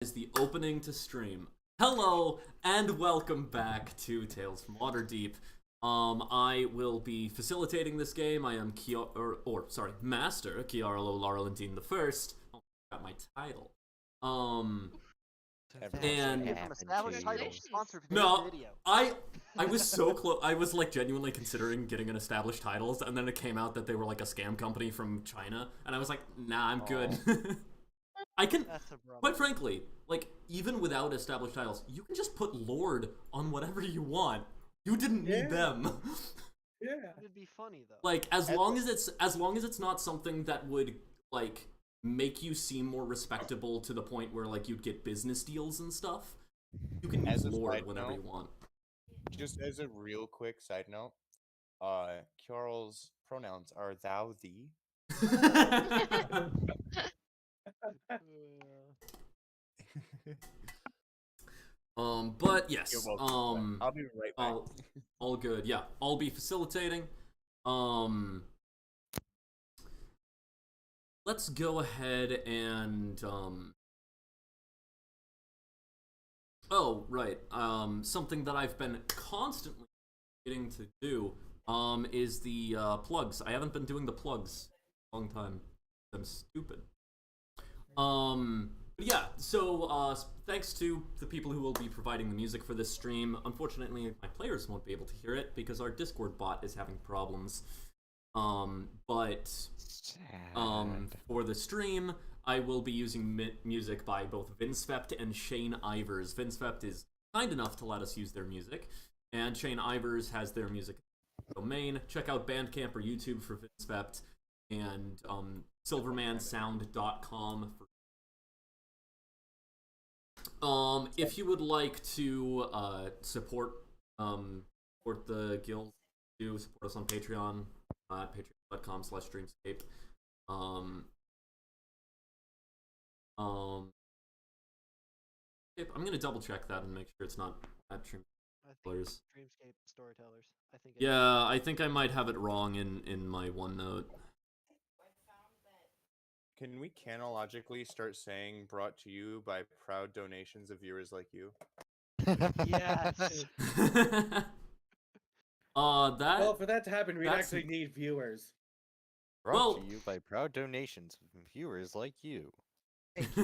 Is the opening to stream. Hello and welcome back to Tales from Waterdeep. I will be facilitating this game. I am Master Kiarlo Larlentine the First. Oh, I got my title. And From established title sponsored for no, this video. I was so close. I was like genuinely considering getting an established titles, and then it came out that they were like a scam company from China, and I was like, nah, I'm good. I can, quite frankly, like, even without established titles, you can just put Lord on whatever you want. You didn't need them. Yeah. It'd be funny though. Like, as long as it's not something that would, like, make you seem more respectable to the point where, like, you'd get business deals and stuff, you can use Lord whenever you want. Just as a real quick side note, Kjarl's pronouns are thou, thee. But yes, You're welcome. I'll be right back. all good. Yeah, I'll be facilitating. Let's go ahead and oh, right. Something that I've been constantly getting to do is the plugs. I haven't been doing the plugs a long time. I'm stupid. But yeah, so thanks to the people who will be providing the music for this stream. Unfortunately, my players won't be able to hear it because our Discord bot is having problems. But for the stream, I will be using music by both Vinsvept and Shane Ivers. Vinsvept is kind enough to let us use their music, and Shane Ivers has their music domain. Check out Bandcamp or YouTube for Vinsvept, and silvermansound.com for if you would like to support the guild, do support us on Patreon at patreon.com/dreamscape. I'm gonna double check that and make sure it's not at Dreamscape. Dreamscape Storytellers. I think. Yeah, I think I might have it wrong in my OneNote. Can we canologically start saying brought to you by proud donations of viewers like you? Yes. Well, for that to happen, we'd actually need viewers. Brought to you by proud donations from viewers like you. Thank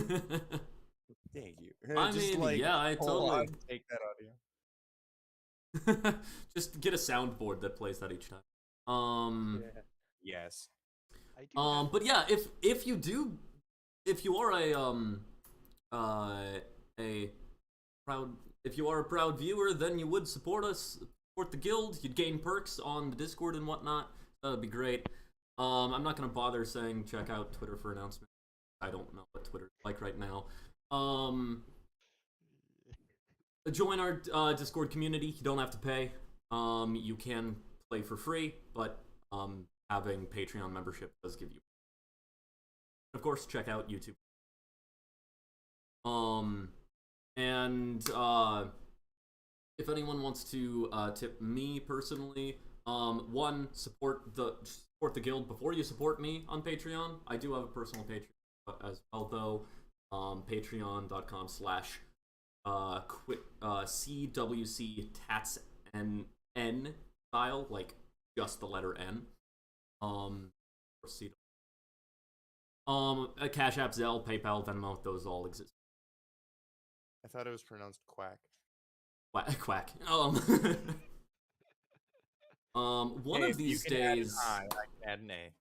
you. I mean, yeah, I totally take that audio. just get a soundboard that plays that each time. Yes. But yeah, if you are a proud viewer, then you would support the guild. You'd gain perks on the Discord and whatnot. That'd be great. I'm not gonna bother saying check out Twitter for announcements. I don't know what Twitter's like right now. Join our Discord community. You don't have to pay. You can play for free, but having Patreon membership does give you. Of course, check out YouTube. And if anyone wants to tip me personally, one, support the guild before you support me on Patreon. I do have a personal Patreon as well, though. Patreon.com/CWC Tats N style, like just the letter N. Cash App, Zelle, PayPal, Venmo, those all exist. I thought it was pronounced quack. Quack. One of these days, I can add an A.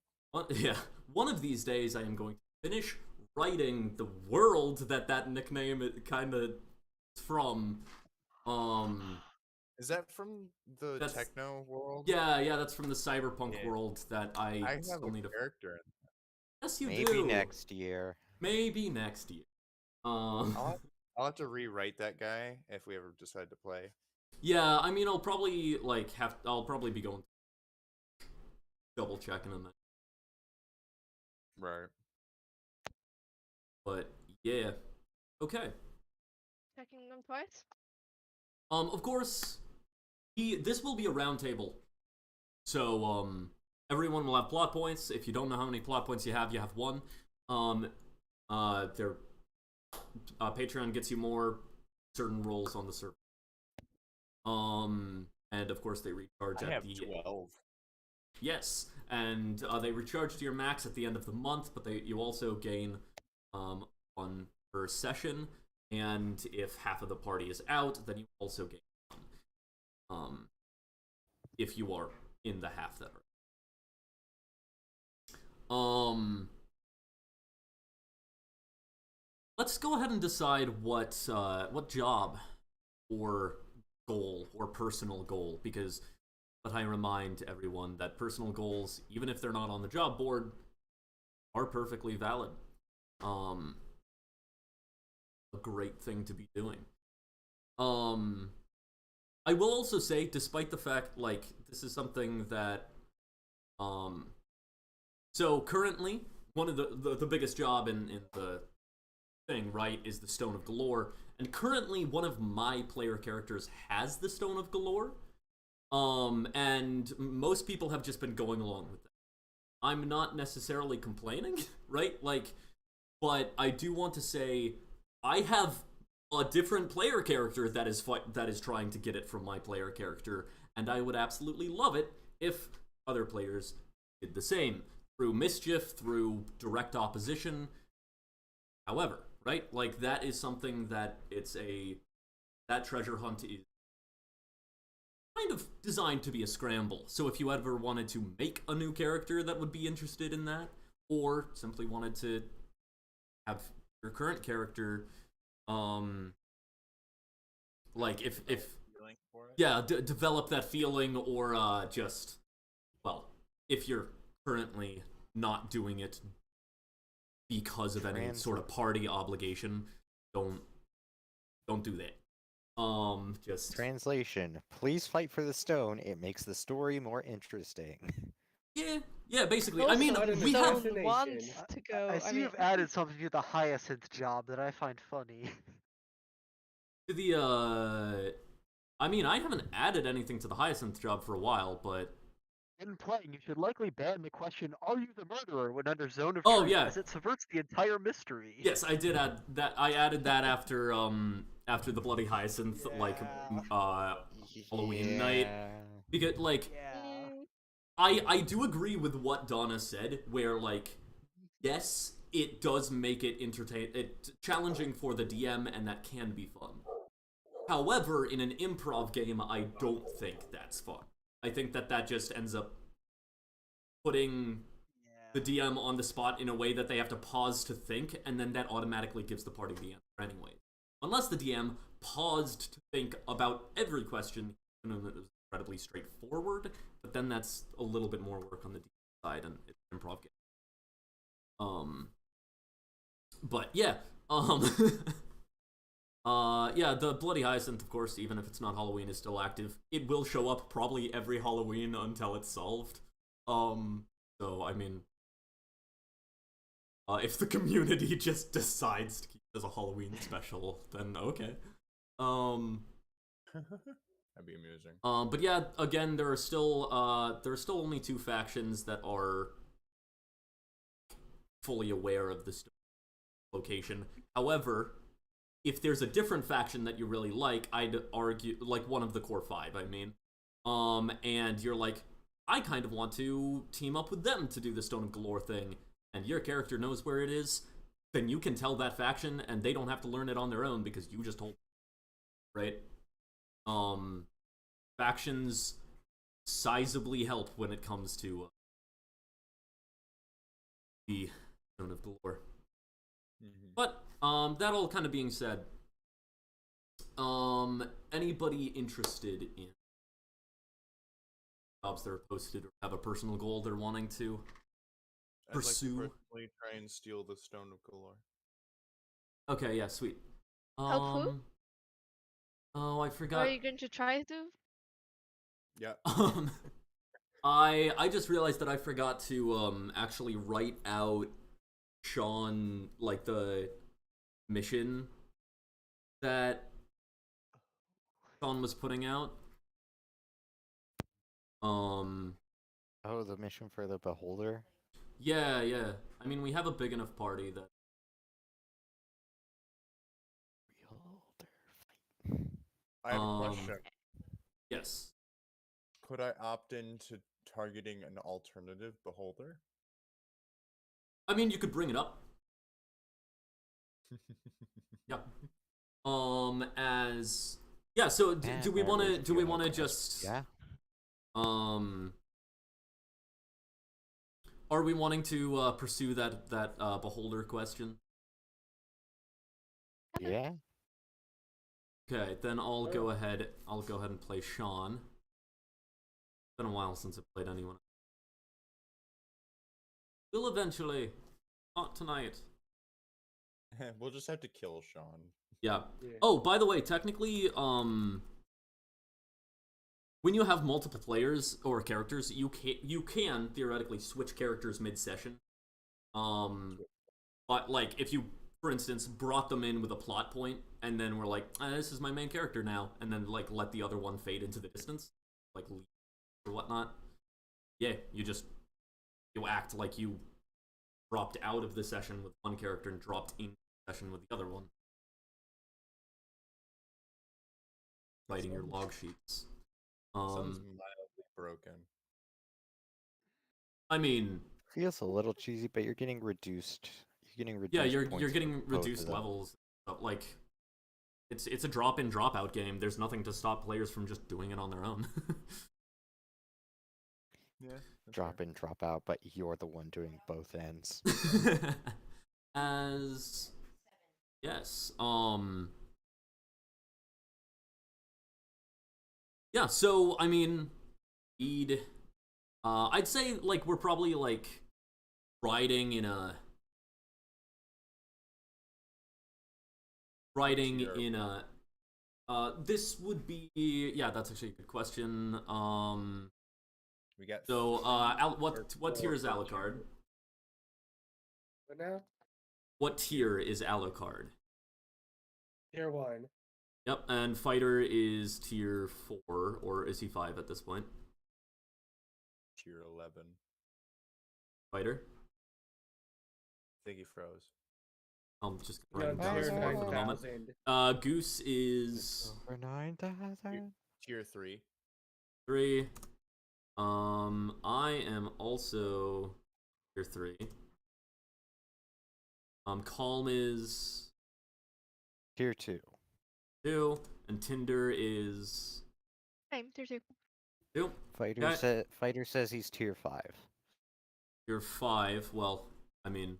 One of these days, I am going to finish writing the world that nickname kind of from. Is that from the techno world? Yeah, that's from the cyberpunk world that I still have need a character. Yes, you do. Maybe next year. Maybe next year. I'll have to rewrite that guy if we ever decide to play. Yeah, I mean, I'll probably be going double checking on that. Right. But yeah, okay. Checking them twice. Of course, this will be a round table, so everyone will have plot points. If you don't know how many plot points you have one. They're Patreon gets you more certain roles on the server. And of course they recharge I at have the 12. yes, and they recharge to your max at the end of the month, but you also gain one per session, and if half of the party is out, then you also gain one. If you are in the half that are. Let's go ahead and decide what job or goal or personal goal, because but I remind everyone that personal goals, even if they're not on the job board, are perfectly valid. A great thing to be doing. I will also say, despite the fact, like, this is something that, so currently, one of the biggest job in the thing, right, is the Stone of Galore, and currently one of my player characters has the Stone of Galore, and most people have just been going along with that. I'm not necessarily complaining, right, like, but I do want to say, I have a different player character that is trying to get it from my player character, and I would absolutely love it if other players did the same, through mischief, through direct opposition, however, right? Like, that is something that that treasure hunt is kind of designed to be a scramble. So if you ever wanted to make a new character that would be interested in that, or simply wanted to have your current character, like if yeah, develop that feeling, or just, well, if you're currently not doing it because of any sort of party obligation, don't do that. Just Translation. Please fight for the stone. It makes the story more interesting. yeah, basically. I mean, Also, we have Destination. wants to go. I see you've added something to the Hyacinth job that I find funny. I mean, I haven't added anything to the Hyacinth job for a while, but In playing, you should likely ban the question, "Are you the murderer?" when under Zone of Oh, Truth, yeah. as it subverts the entire mystery. yes, I did add that. I added that after the Bloody Hyacinth, like, Halloween night, because, like, Yeah. I do agree with what Donna said, where, like, yes, it does make it challenging for the DM, and that can be fun. However, in an improv game, I don't think that's fun. I think that just ends up putting the DM on the spot in a way that they have to pause to think, and then that automatically gives the party the answer anyway. Unless the DM paused to think about every question, even though it was incredibly straightforward, but then that's a little bit more work on the DM side, and it's an improv game. But yeah, yeah, the Bloody Hyacinth, of course, even if it's not Halloween, is still active. It will show up probably every Halloween until it's solved. So, I mean, if the community just decides to keep it as a Halloween special, then okay. That'd be amusing. But yeah, again, there are still only two factions that are fully aware of this location. However, if there's a different faction that you really like, I'd argue, like, one of the core five, I mean, and you're like, I kind of want to team up with them to do the Stone of Galore thing, and your character knows where it is, then you can tell that faction, and they don't have to learn it on their own because you just told them, right? Factions sizably help when it comes to the Stone of Galore. But, that all kind of being said, anybody interested in jobs that are posted or have a personal goal they're wanting to pursue? I'd like to personally try and steal the Stone of Galore. Okay, yeah, sweet. Help who? Oh, I forgot. Are you going to try to? Yeah. I just realized that I forgot to actually write out Sean, like, the mission that Sean was putting out. Oh, the mission for the Beholder? Yeah. I mean, we have a big enough party that I have a question. Yes. Could I opt into targeting an alternative beholder? I mean, you could bring it up. Yeah. As yeah. So do we want to? Do we want to just? Yeah. Are we wanting to pursue that beholder question? Yeah. Okay, then I'll go ahead. I'll go ahead and play Sean. It's been a while since I've played anyone. Will eventually, not tonight. We'll just have to kill Sean. Yeah. Yeah. Oh, by the way, technically, when you have multiple players or characters, you can theoretically switch characters mid-session. But like if you, for instance, brought them in with a plot point, and then we're like, this is my main character now, and then like let the other one fade into the distance, like leave or whatnot. Yeah, you act like you dropped out of the session with one character and dropped in the session with the other one. Fighting your log sheets. Sounds mildly broken. I mean, Feels a little cheesy, but you're getting reduced. You're getting reduced. yeah, you're points getting for both of reduced them. levels. But like, it's a drop in drop out game. There's nothing to stop players from just doing it on their own. Yeah. Drop in, drop out, but you're the one doing both ends. As yes, yeah. So I mean, I'd say like we're probably like riding in a this would be, yeah, that's actually a good question. We got So what tier is Alucard? What now? What tier is Alucard? Tier 1. Yep, and Fighter is tier 4, or is he 5 at this point? tier 11. Fighter? I think he froze. I'm just You're writing on down his tier score for the moment. 9,000. Goose is Over 9,000. Tier 3. 3. I am also tier 3. Calm is Tier 2. 2, and Tinder is Same, tier 2. 2. Fighter says he's tier 5. Tier 5. Well, I mean,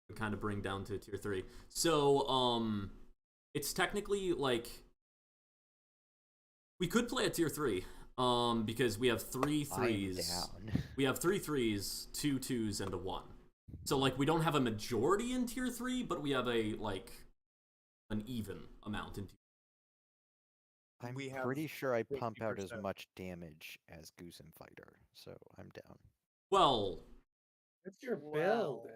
we kind of bring down to tier 3. So, it's technically like we could play a tier 3. Because we have 3 threes. I'm down. We have 3 threes, 2 twos, and a 1. So like we don't have a majority in tier 3, but we have a like an even amount in tier. I'm We have pretty sure I pump out as 50%. much damage as Goose and Fighter, so I'm down. Well, What's your build?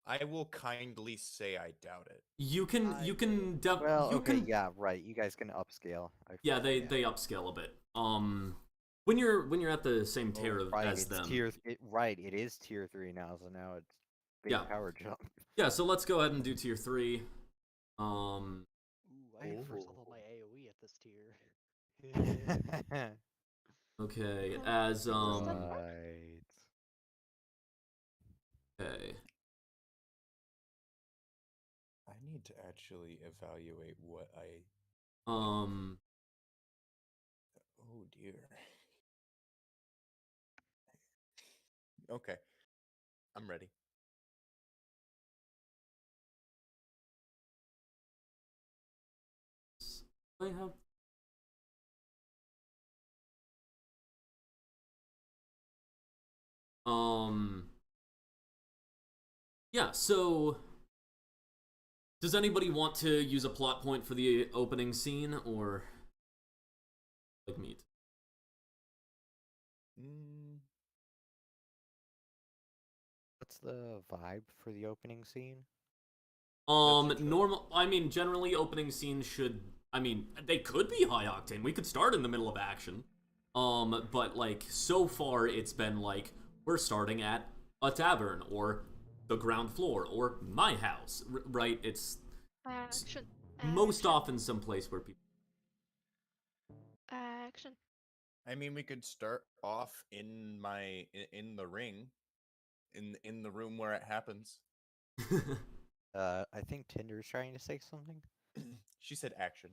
I will kindly say I doubt it. you can Well, you okay, can yeah, right. You guys can upscale. yeah, they upscale a bit. When you're at the same tier right, as it's them. it is tier 3 now, so now it's big Yeah. power jump. Yeah, so let's go ahead and do tier 3. Ooh, I hit first level my AoE at this tier. Okay, as Right. okay. I need to actually evaluate what I. Um Oh dear. Okay. I'm ready. I have yeah, so does anybody want to use a plot point for the opening scene, or like me? What's the vibe for the opening scene? Normal. I mean, generally, opening scenes should. I mean, they could be high octane. We could start in the middle of action. But like so far, it's been like we're starting at a tavern or the ground floor or my house, right? It's Action. most action. often someplace where people. action? I mean, we could start off in in the ring, in the room where it happens. I think Tinder's trying to say something. She said action.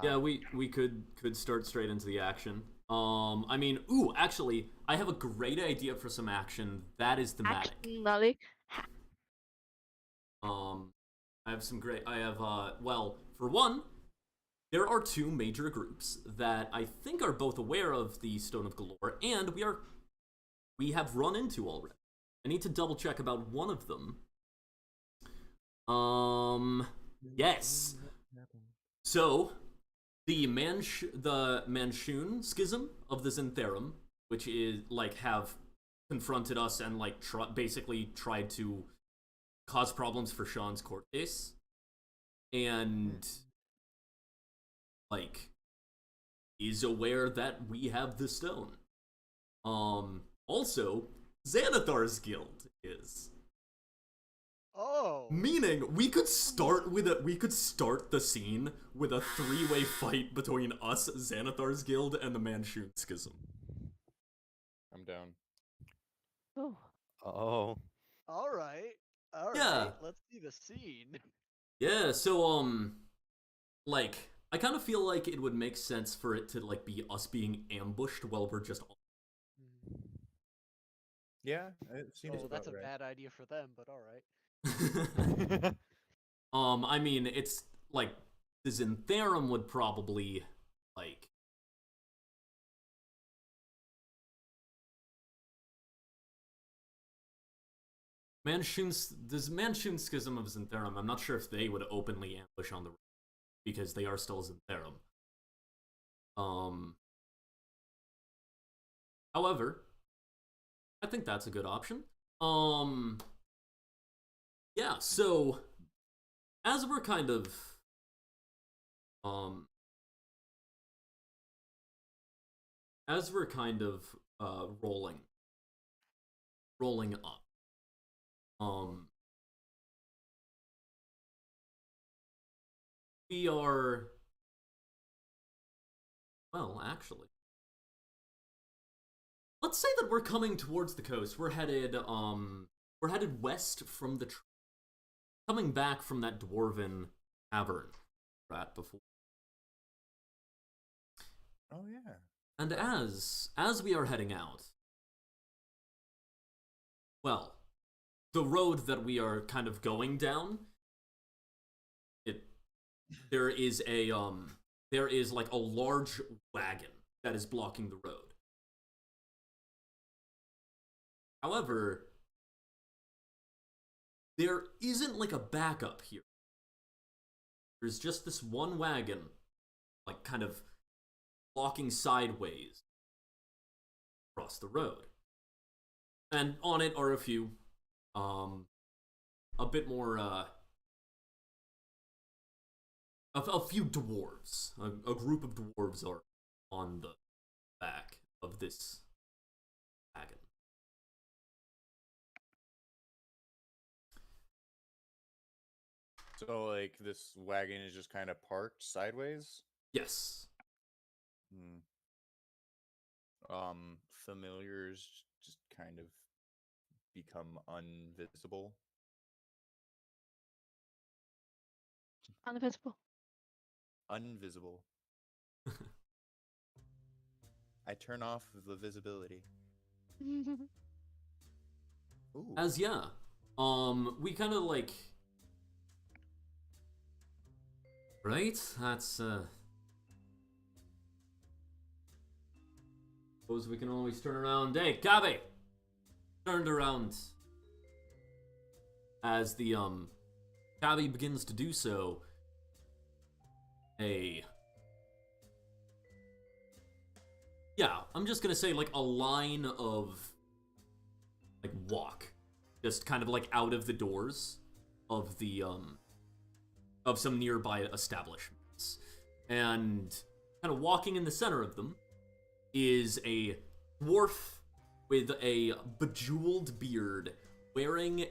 Yeah, Ah, we could start straight into the action. I mean, ooh, actually, I have a great idea for some action that is thematic. Action, Lolly. I have some great. I have well, for one, there are two major groups that I think are both aware of the Stone of Galore, and we have run into already. I need to double check about one of them. Yes. So, the Manchun schism of the Zintherum, which is like have confronted us and like basically tried to cause problems for Sean's court case, and like is aware that we have the stone. Also, Xanathar's guild is. Oh. Meaning, we could start the scene with a three-way fight between us, Xanathar's guild, and the Manchun schism. I'm down. Oh. oh. All right. All right. Yeah. Let's see the scene. Yeah, so like I kind of feel like it would make sense for it to like be us being ambushed while we're just Yeah, it seems Oh, that's a about right. bad idea for them, but all right. I mean, it's like the Zintherum would probably like this Manchun schism of Zintherum. I'm not sure if they would openly ambush on the road because they are still Zintherum. However, I think that's a good option. Yeah, so as we're kind of rolling up. We are well, actually. Let's say that we're coming towards the coast. We're headed west from the coming back from that dwarven tavern we're at before. Oh yeah. And as we are heading out, well, the road that we are kind of going down, there is like a large wagon that is blocking the road. However, there isn't like a backup here. There's just this one wagon, like kind of walking sideways across the road. And on it are a few, a bit more, a few dwarves. A group of dwarves are on the back of this wagon. So like this wagon is just kind of parked sideways. Yes. Familiars just kind of become invisible. Invisible. Invisible. I turn off the visibility. Ooh. As yeah, we kind of like, right? That's suppose we can always turn around. Hey, Gabi! Turned around. As the Gabi begins to do so, yeah, I'm just gonna say like a line of like walk, just kind of like out of the doors of the of some nearby establishments, and kind of walking in the center of them is a dwarf with a bejeweled beard, wearing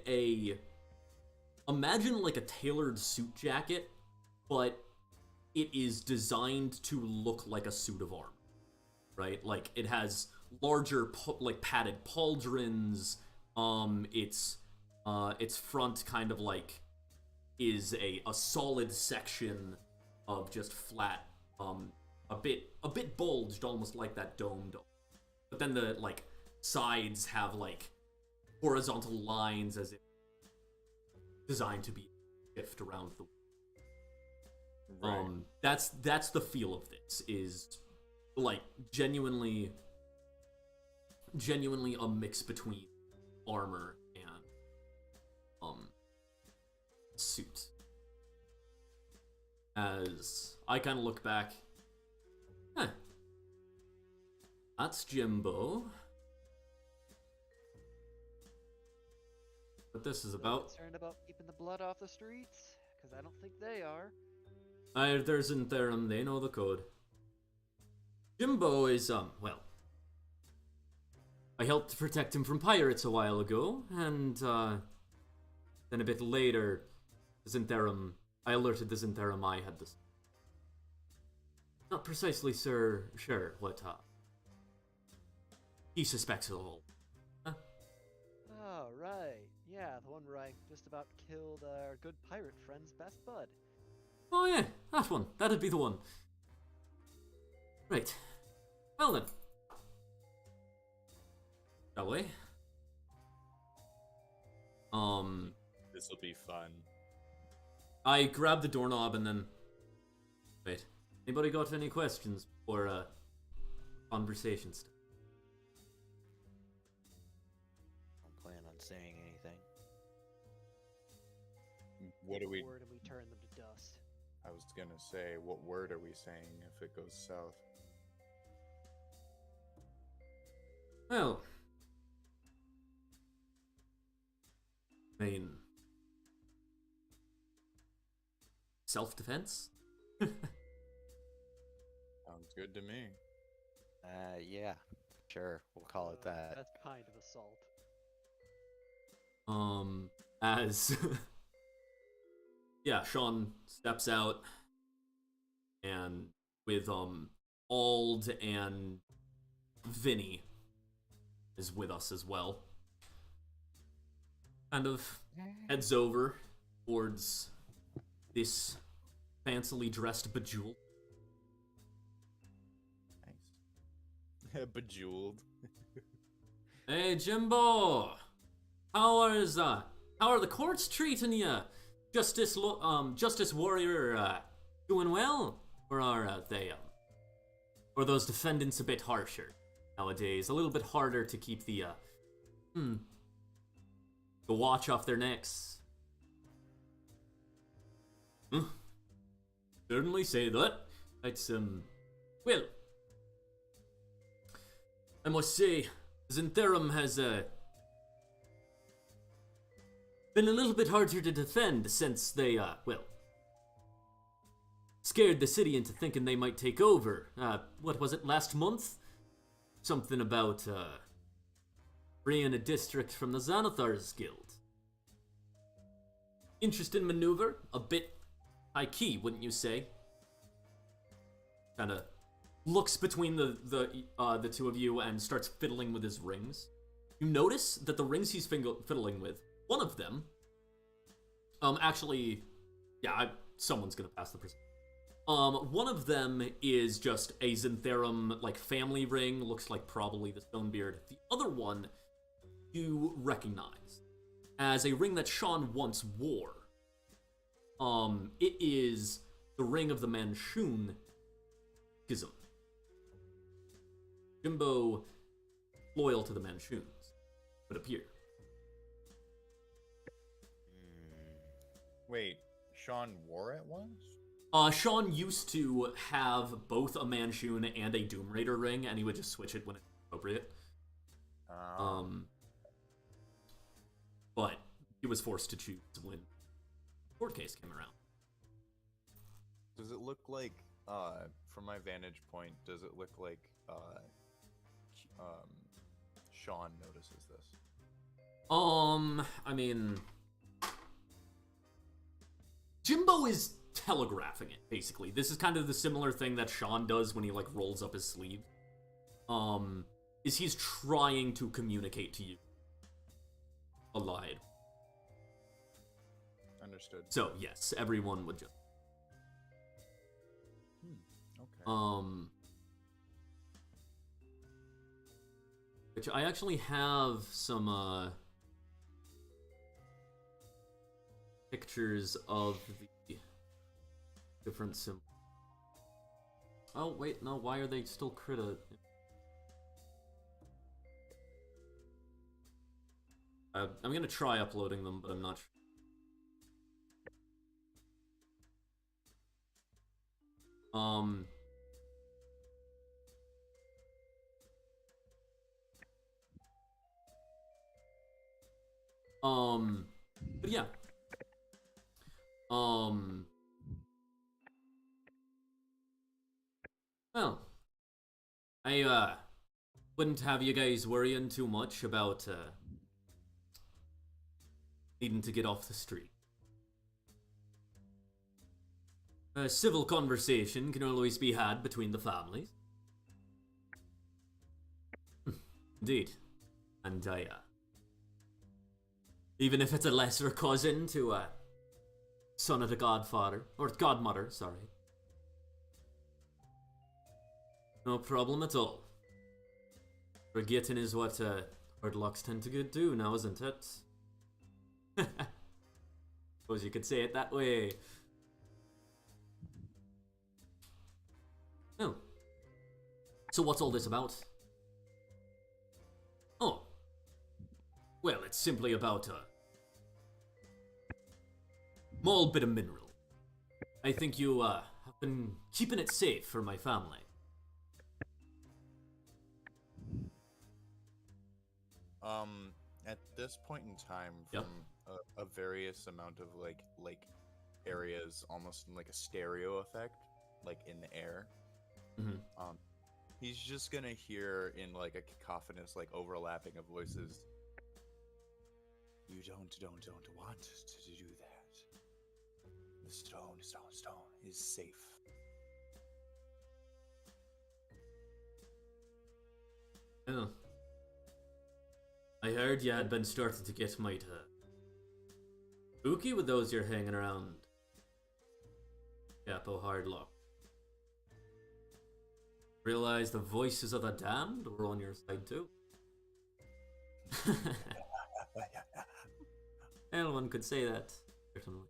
imagine like a tailored suit jacket, but it is designed to look like a suit of armor, right? Like it has larger like padded pauldrons. Its front kind of like is a solid section of just flat, a bit bulged, almost like that domed. But then the like sides have like horizontal lines as if designed to be shift around the. Right. That's the feel of this, is like genuinely a mix between armor and suit. As I kind of look back, that's Jimbo. What this is about. Concerned about keeping the blood off the streets? Because I don't think they are. There's in Therum, they know the code. Jimbo is, well, I helped protect him from pirates a while ago, and, then a bit later, the Zintherum, I alerted the Zintherum I had this. Not precisely sure what, he suspects it all. Oh, right. Yeah, the one where I just about killed our good pirate friend's best bud. Oh yeah, that one. That'd be the one. Right. Well then. Shall we? This'll be fun. I grabbed the doorknob and then... Wait. Anybody got any questions for, conversation stuff? Don't plan on saying anything. What do we? Word and we turn them to dust. I was gonna say, what word are we saying if it goes south? Well... I mean... Self-defense? Sounds good to me. Yeah, sure, we'll call it that. That's kind of assault. As... yeah, Sean steps out, and with, Ald and Vinny is with us as well. Kind of heads over towards this fancily dressed bejeweled. Nice. Bejeweled. Hey, Jimbo! How are the courts treating you? Justice Warrior, doing well? Or are they, or those defendants a bit harsher nowadays? A little bit harder to keep the watch off their necks? Certainly say that. It's, well, I must say, Zintherum has, been a little bit harder to defend since they, well, scared the city into thinking they might take over. What was it, last month? Something about, freeing a district from the Xanathar's Guild. Interesting maneuver, a bit high-key, wouldn't you say? Kinda looks between the two of you and starts fiddling with his rings. You notice that the rings he's fiddling with, one of them, actually, yeah, someone's gonna pass the person. One of them is just a Zintherum, like, family ring, looks like probably the Stonebeard. The other one, you recognize as a ring that Sean once wore. It is the ring of the Manchun schism. Jimbo, loyal to the Manchuns, would appear. Wait, Sean wore it once? Sean used to have both a Manchun and a Doom Raider ring, and he would just switch it when it's appropriate. But he was forced to choose when the court case came around. Does it look like, from my vantage point, does it look like, Sean notices this? I mean, Jimbo is telegraphing it, basically. This is kind of the similar thing that Sean does when he, like, rolls up his sleeve. Is he's trying to communicate to you. Allied. Understood. So, yes, everyone would just... Okay. Which I actually have some, pictures of the different symbols. Oh, wait, no, why are they still critta? I'm gonna try uploading them, but I'm not sure. But yeah. Well, I, wouldn't have you guys worrying too much about, needing to get off the street. A civil conversation can always be had between the families. Indeed. And even if it's a lesser cousin to son of the godfather, or godmother, sorry. No problem at all. Forgetting is what hard locks tend to do now, isn't it? Suppose you could say it that way. Oh. So what's all this about? Oh. Well, it's simply about a small bit of mineral. I think you have been keeping it safe for my family. At this point in time, Yep. from a various amount of like areas, almost in like a stereo effect, like in the air. Mm-hmm. He's just gonna hear in like a cacophonous, like overlapping of voices. You don't want to do that. The stone is safe. Oh. I heard you had been starting to get mighty spooky with those you're hanging around. Capo Hardlock. Realize the voices of the damned were on your side too. Anyone could say that, certainly.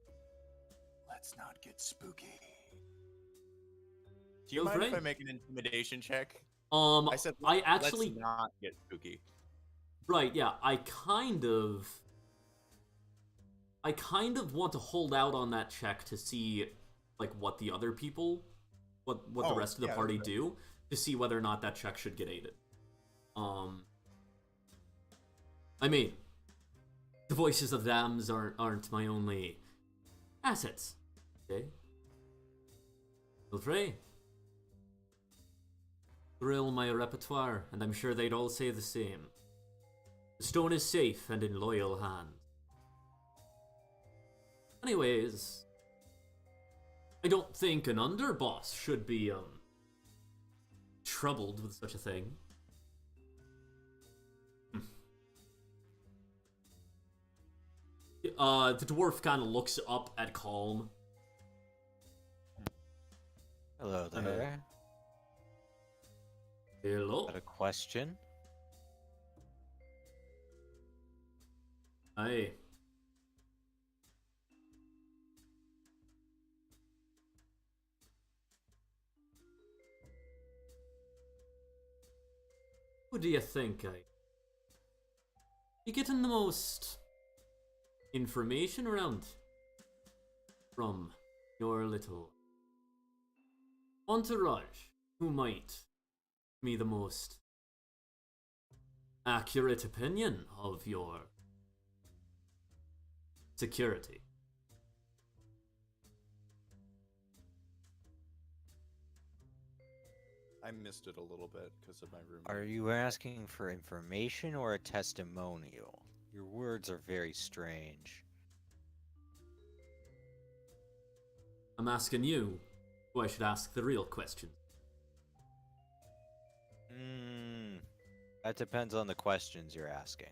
Let's not get spooky. Do you mind if I make an intimidation check? I said, I actually let's not get spooky. Right, yeah, I kind of want to hold out on that check to see, like, what the other people, what the rest of the party do, to see whether or not that check should get aided. I mean, the voices of dams aren't my only assets, okay? Feel free. Thrill my repertoire, and I'm sure they'd all say the same. The stone is safe and in loyal hands. Anyways, I don't think an underboss should be, troubled with such a thing. The dwarf kind of looks up at Calm. Hello there. Hello? Got a question? Aye. Who do you think you getting the most information around from your little entourage? Who might give me the most accurate opinion of your security? I missed it a little bit because of my room. Are you asking for information or a testimonial? Your words are very strange. I'm asking you who I should ask the real question. That depends on the questions you're asking.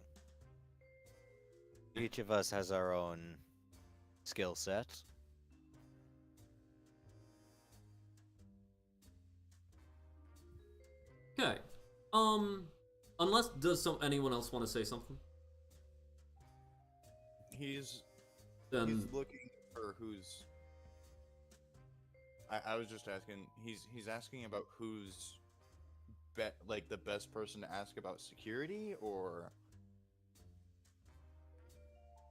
Each of us has our own skill set. Okay. Unless anyone else want to say something? He's Then looking for who's. I was just asking. He's asking about who's like the best person to ask about security, or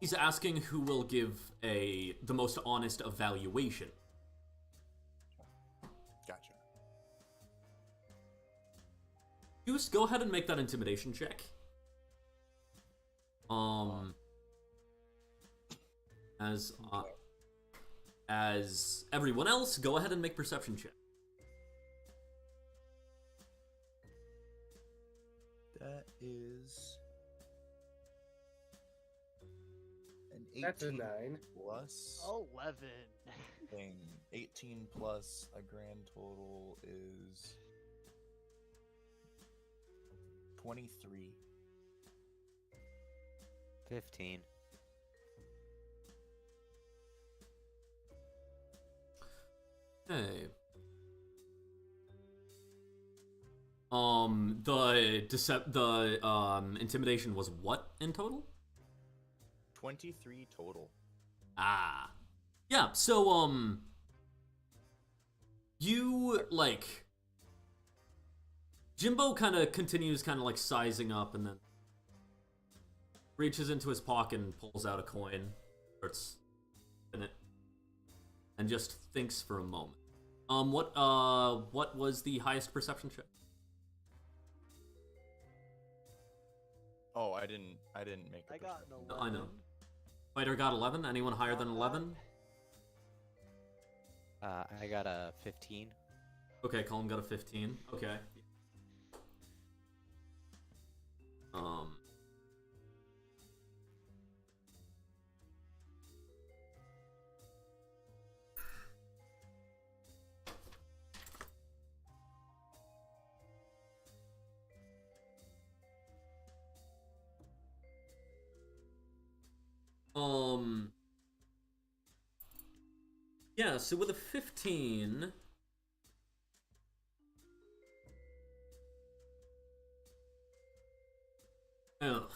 he's asking who will give the most honest evaluation. gotcha. Goose, go ahead and make that intimidation check. As everyone else, go ahead and make perception check. That is an 18 That's a 9. plus. 11. Thing. 18 plus a grand total is 23. 15. Okay. The intimidation was what in total? 23 total. Ah. Yeah, so, you, like, Jimbo kind of continues kind of, like, sizing up and then reaches into his pocket and pulls out a coin, starts in it, and just thinks for a moment. What was the highest perception check? Oh, I didn't make a I got an perception. 11. I know. Fighter got 11. Anyone higher than 11? I got a 15. Okay, Colin got a 15. Okay. Um. Yeah, so with a 15... Oh.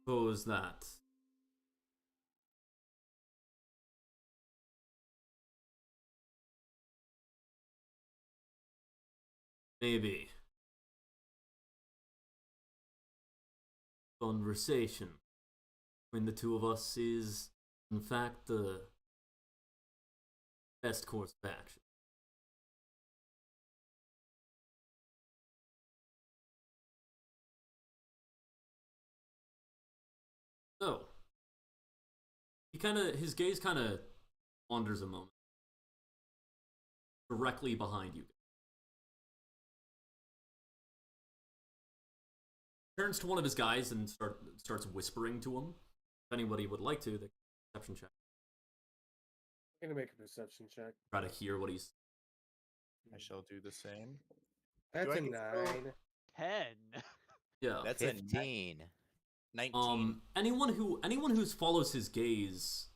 Suppose that. Maybe. Conversation between the two of us is, in fact, the best course of action. So, his gaze kind of wanders a moment. Directly behind you. Turns to one of his guys and starts whispering to him. If anybody would like to, the perception check. I'm gonna make a perception check. Try to hear what he's... I shall do the same. That's Do I a get to 9. 10. Yeah. That's 15. 19. Anyone who follows his gaze,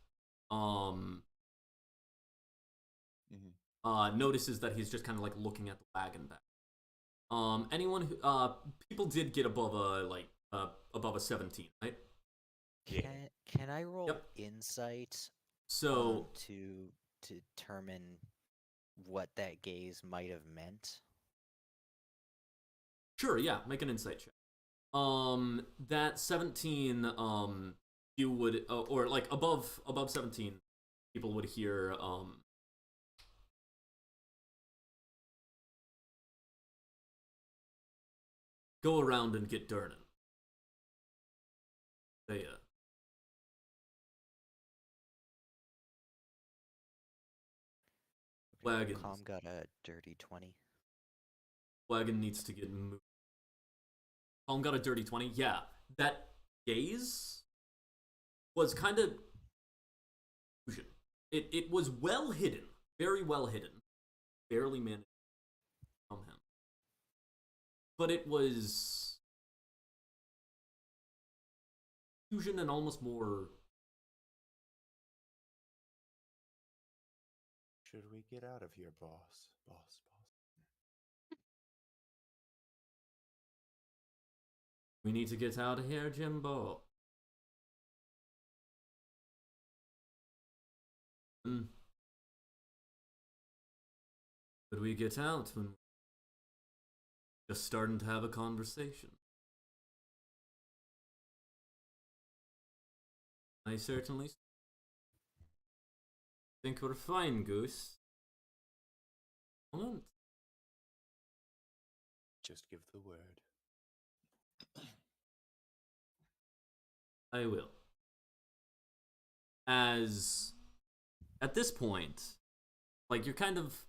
notices that he's just kind of like looking at the wagon back. Anyone who, people did get above a 17, right? Yeah. Can I roll Yep. insight So, to determine what that gaze might have meant? sure, yeah, make an insight check. That 17, you would, or like above 17, people would hear, go around and get Durnan. They, Wagon. Calm got a dirty 20. Wagon needs to get moved. Calm got a dirty 20. Yeah, that gaze was kind of it was well hidden, very well hidden, barely managed from him, but it was fusion and almost more. Should we get out of here, boss? Boss. We need to get out of here, Jimbo. Could we get out when we're just starting to have a conversation? I certainly think we're fine, Goose. Moment. Just give the word. I will. As at this point, like you're kind of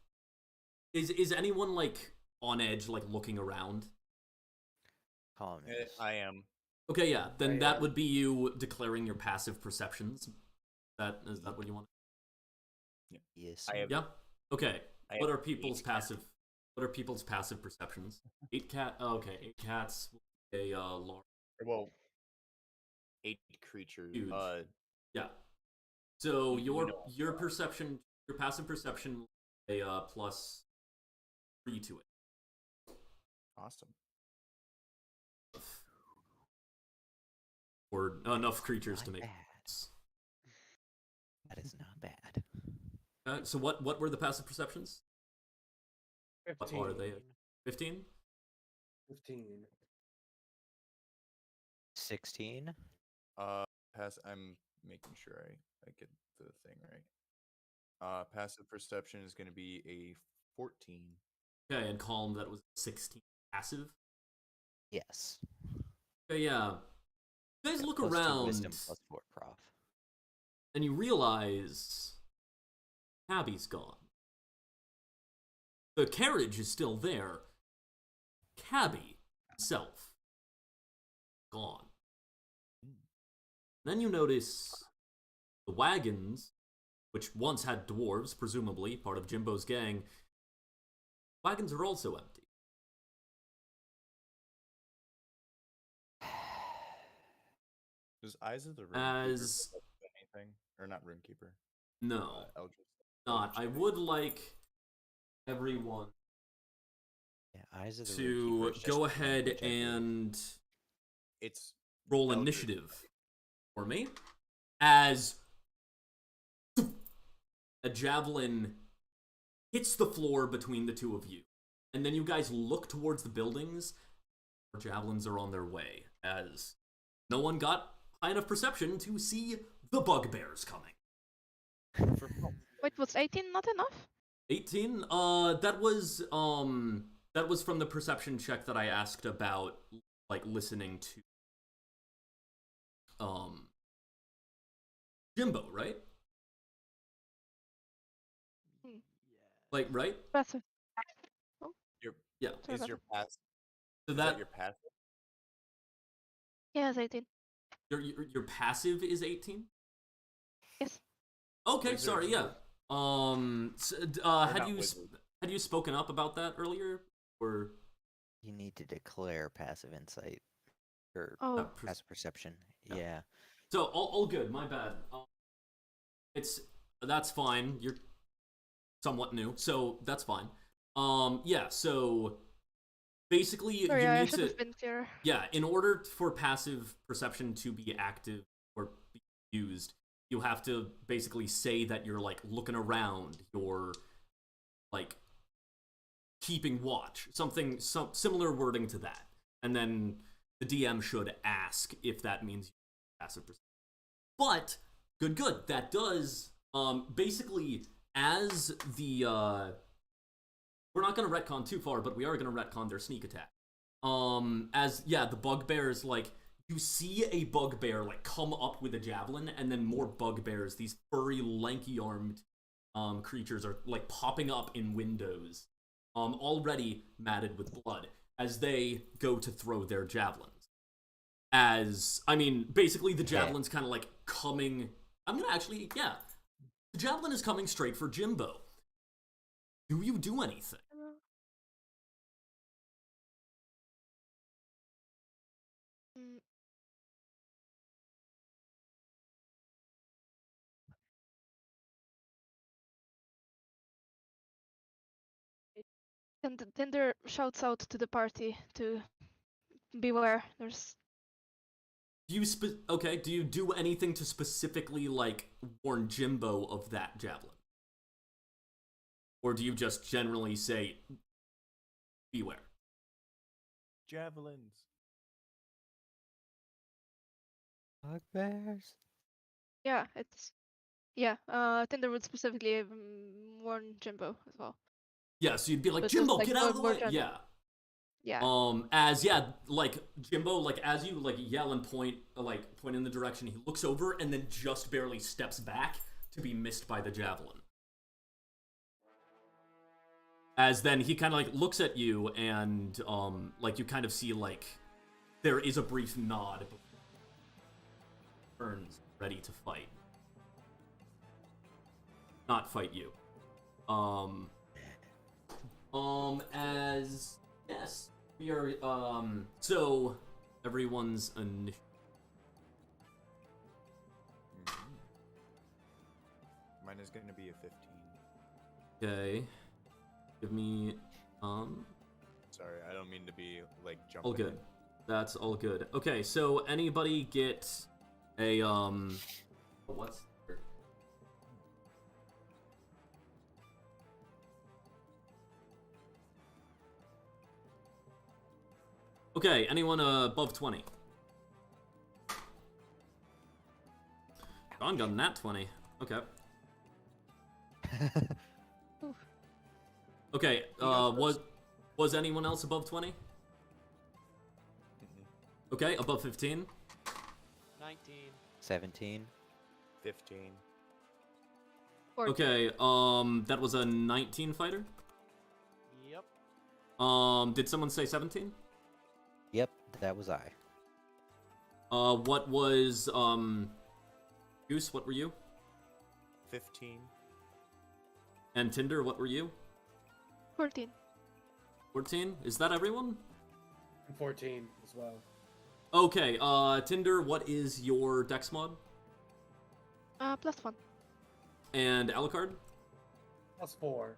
is anyone like on edge, like looking around? Calm. I am. Okay, yeah. Then I that am. would be you declaring your passive perceptions. Is that what you want? Yes. I have. Yeah. Okay. I What have are people's 8 passive? What are people's passive perceptions? 8 cat. Oh, okay, 8 cats. A large. Well, 8 creatures. Huge. Yeah. So We your know- your perception, your passive perception, a +3 to it. Awesome. Or enough creatures Not to make. bad. That is not bad. So what were the passive perceptions? 15. What are they? 15? 15. 16. I'm making sure I get the thing right. Passive perception is going to be a 14. Okay, and calm, that was 16 passive. Yes. Okay, yeah. You guys Yeah, look +2 around wisdom, +4 prof. and you realize Cabby's gone. The carriage is still there. Cabby himself gone. Then you notice the wagons, which once had dwarves, presumably part of Jimbo's gang. Wagons are also empty. Does Eyes of the Room As anything? Or not Roomkeeper? no, Eldritch. not. I would like everyone Yeah, Eyes of the to Roomkeeper is just go a ahead language, I believe. and It's roll Eldritch. initiative for me as a javelin hits the floor between the two of you. And then you guys look towards the buildings. Our javelins are on their way as no one got high enough perception to see the bugbears coming. Wait, was 18 not enough? 18? That was from the perception check that I asked about, like listening to Jimbo, right? Hmm. Like, right? Better. Your Yeah. Sorry is about your pass So is that your pass? Yes, 18. your passive is 18? Yes. Okay, Wizard. sorry, yeah. Had not you wizard. had you spoken up about that earlier, or You need to declare passive insight or Oh, passive perception. Yeah. Yeah. so all good? My bad. That's fine. You're somewhat new, so that's fine. Yeah. So basically, sorry, you I need should to. have been clearer. Yeah, in order for passive perception to be active or be used, you have to basically say that you're like looking around, you're like keeping watch, some similar wording to that, and then the DM should ask if that means passive perception. But good, that does basically as the we're not gonna retcon too far, but we are gonna retcon their sneak attack. As yeah, the bugbears, like you see a bugbear like come up with a javelin, and then more bugbears, these furry, lanky armed creatures are like popping up in windows, already matted with blood. as they go to throw their javelins. Basically the javelin's kind of like coming. The javelin is coming straight for Jimbo. Do you do anything? Mm, And Tinder shouts out to the party to beware. There's Do you do anything to specifically, like, warn Jimbo of that javelin? Or do you just generally say, beware? Javelins. Bugbears. Tinder would specifically warn Jimbo as well. Yeah, so you'd be like, But Jimbo, just, like, get out of the more way! general. Yeah. Yeah. Jimbo, like, as you, like, yell and point in the direction, he looks over and then just barely steps back to be missed by the javelin. As then he kind of, like, looks at you and, you kind of see, like, there is a brief nod before he turns ready to fight. Not fight you. Yes, we are, so, everyone's initiative. Mine is going to be a 15. Okay. Give me, Sorry, I don't mean to be, like, jumping. all good. That's all good. Okay, so anybody get a, what's... Okay, anyone above 20? John got a nat 20. Okay. Okay, was anyone else above 20? Okay, above 15? 19. 17. 15. 14. Okay, that was a 19 fighter? Yep. Did someone say 17? Yep, that was I. What was, Goose, what were you? 15. And Tinder, what were you? 14. 14? Is that everyone? I'm 14 as well. Okay, Tinder, what is your dex mod? +1. And Alucard? +4.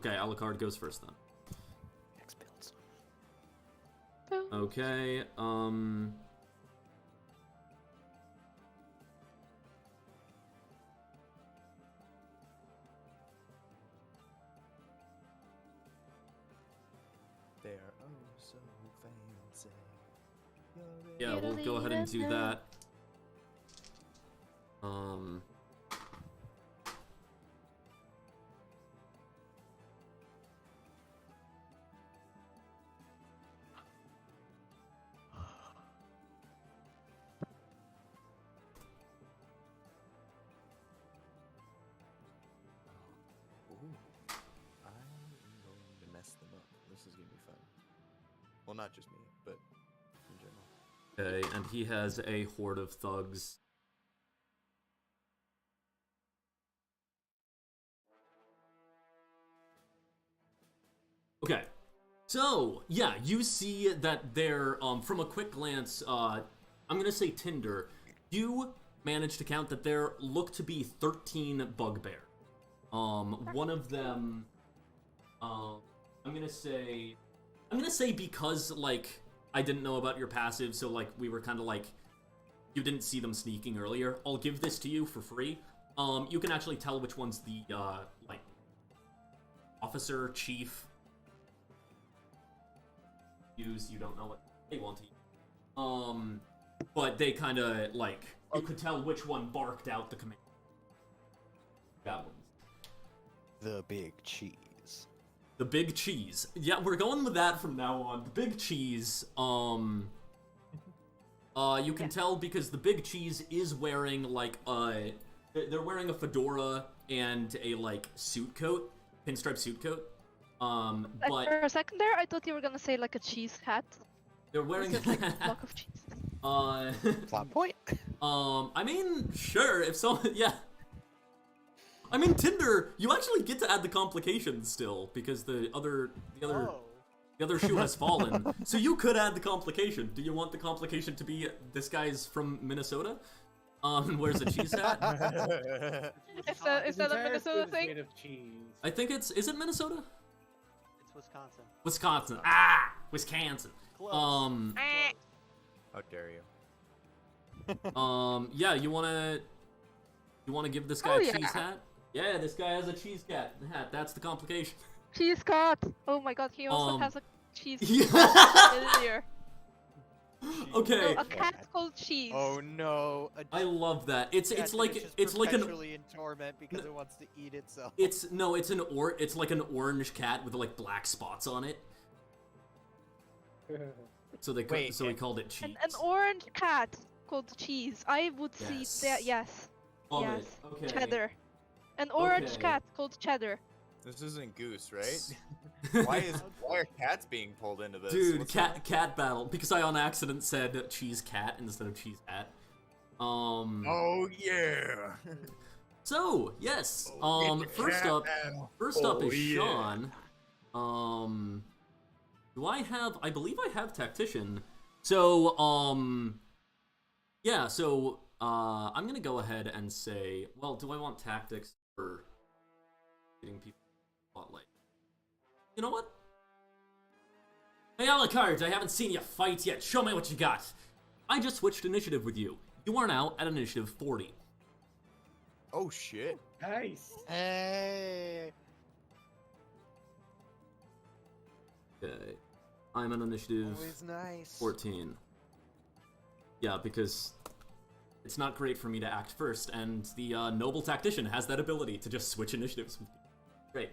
Okay, Alucard goes first then. X builds. Okay, They are oh so fancy. yeah, we'll go ahead and do that. Ooh. I'm going to mess them up. This is going to be fun. Well, not just me, but in general. Okay, and he has a horde of thugs. Okay, so, yeah, you see that they're, from a quick glance, I'm gonna say Tinder, you managed to count that there look to be 13 bugbear. One of them, I'm gonna say because, like, I didn't know about your passive, so, like, we were kind of like, you didn't see them sneaking earlier. I'll give this to you for free. You can actually tell which one's the, like, officer, chief. You don't know what they want to use. But they kind of, like, you could tell which one barked out the command. That one. The big cheese. The big cheese. Yeah, we're going with that from now on. The big cheese, you can tell because the big cheese is wearing, like, they're wearing a fedora and a, like, suit coat, pinstripe suit coat. Like, But for a second there, I thought you were gonna say like a cheese hat. they're wearing. Is it like a block of cheese? Plot point. I mean, sure, if someone, yeah. I mean, Tinder, you actually get to add the complications still because the other shoe has fallen. So you could add the complication. Do you want the complication to be this guy's from Minnesota? Wears a cheese hat? Is that His a entire Minnesota food is thing? made of cheese. I think is it Minnesota? It's Wisconsin. Wisconsin. Wisconsin. Close. Eh. How dare you? Yeah, you wanna give this guy Oh, a yeah. cheese hat? Yeah, this guy has a cheese hat. That's the complication. Cheese cat! Oh my god, he also has a cheese Yeah. in here. Okay. No, a cat called Cheese. Oh no! I love that. It's like an perpetually in torment because it wants to eat itself. it's like an orange cat with like black spots on it. So we called it Cheese. An orange cat called Cheese. I would see Yes. that. Yes. Love yes. it. Okay. Cheddar. An orange Okay. cat called Cheddar. This isn't Goose, right? Why are cats being pulled into this? Dude, What's cat battle because I on accident said cheese cat instead of cheese hat. Oh yeah. So yes. First cat up battle. is Sean. Do I have? I believe I have tactician. So yeah. So I'm gonna go ahead and say, well, do I want tactics or getting people spotlight? You know what? Hey, Alucard, I haven't seen you fight yet. Show me what you got. I just switched initiative with you. You are now at initiative 40. Oh shit. Nice. Hey. Okay. I'm at initiative Always nice. 14. Yeah, because it's not great for me to act first, and the noble tactician has that ability to just switch initiatives. Great.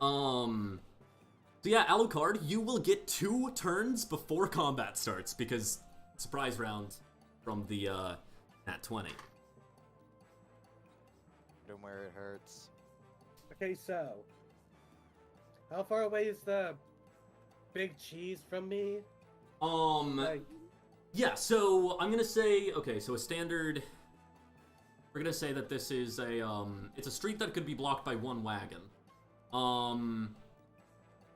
So yeah, Alucard, you will get 2 turns before combat starts, because surprise round from the Nat 20. Don't where it hurts. Okay, so how far away is the big cheese from me? Like, Yeah, so I'm gonna say, okay, so a standard, we're gonna say that this is a, it's a street that could be blocked by 1 wagon.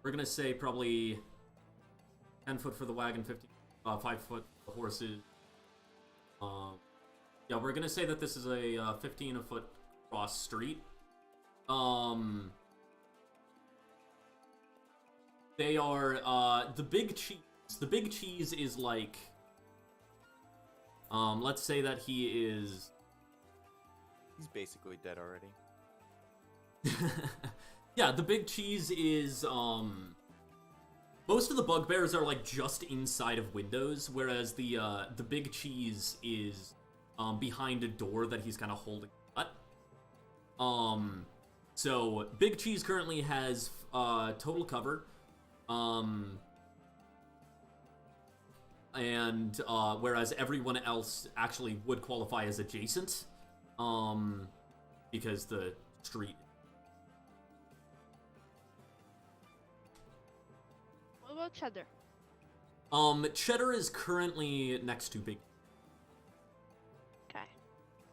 We're gonna say probably 10 foot for the wagon, 5 foot for the horses. Yeah, we're gonna say that this is a 15 foot cross street. They are, the big cheese. The big cheese is like, let's say that he is. He's basically dead already. Yeah, the big cheese is, most of the bugbears are like just inside of windows, whereas the big cheese is, behind a door that he's kind of holding shut. So big cheese currently has, total cover. And whereas everyone else actually would qualify as adjacent, because the street. What about Cheddar? Cheddar is currently next to Big. Okay.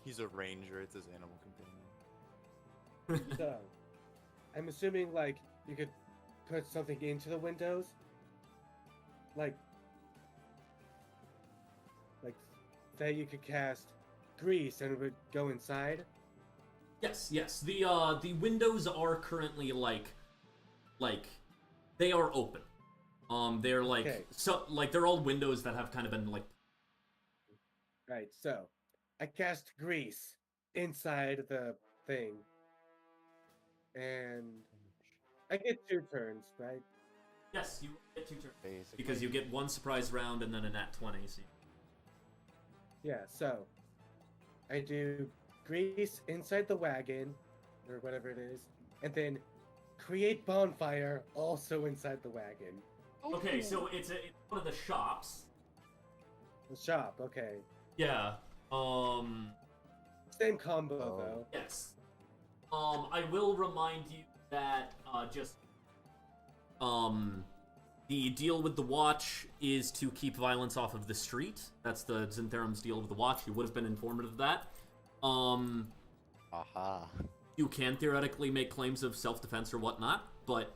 He's a ranger. It's his animal companion. so I'm assuming like you could put something into the windows, like that you could cast grease and it would go inside. Yes. The windows are currently like they are open. They're like Okay. they're all windows that have kind of been like. Right. So I cast grease inside the thing, and I get 2 turns, right? Yes, you get 2 turns Basically. because you get 1 surprise round and then a nat 20. So Yeah, so I do grease inside the wagon, or whatever it is, and then create bonfire also inside the wagon. okay, so it's one of the shops. The shop, okay. Yeah. Same combo Oh. though. Yes. I will remind you that just the deal with the watch is to keep violence off of the street. That's the Zintharam's deal with the watch. You would have been informed of that. Aha. You can theoretically make claims of self-defense or whatnot, but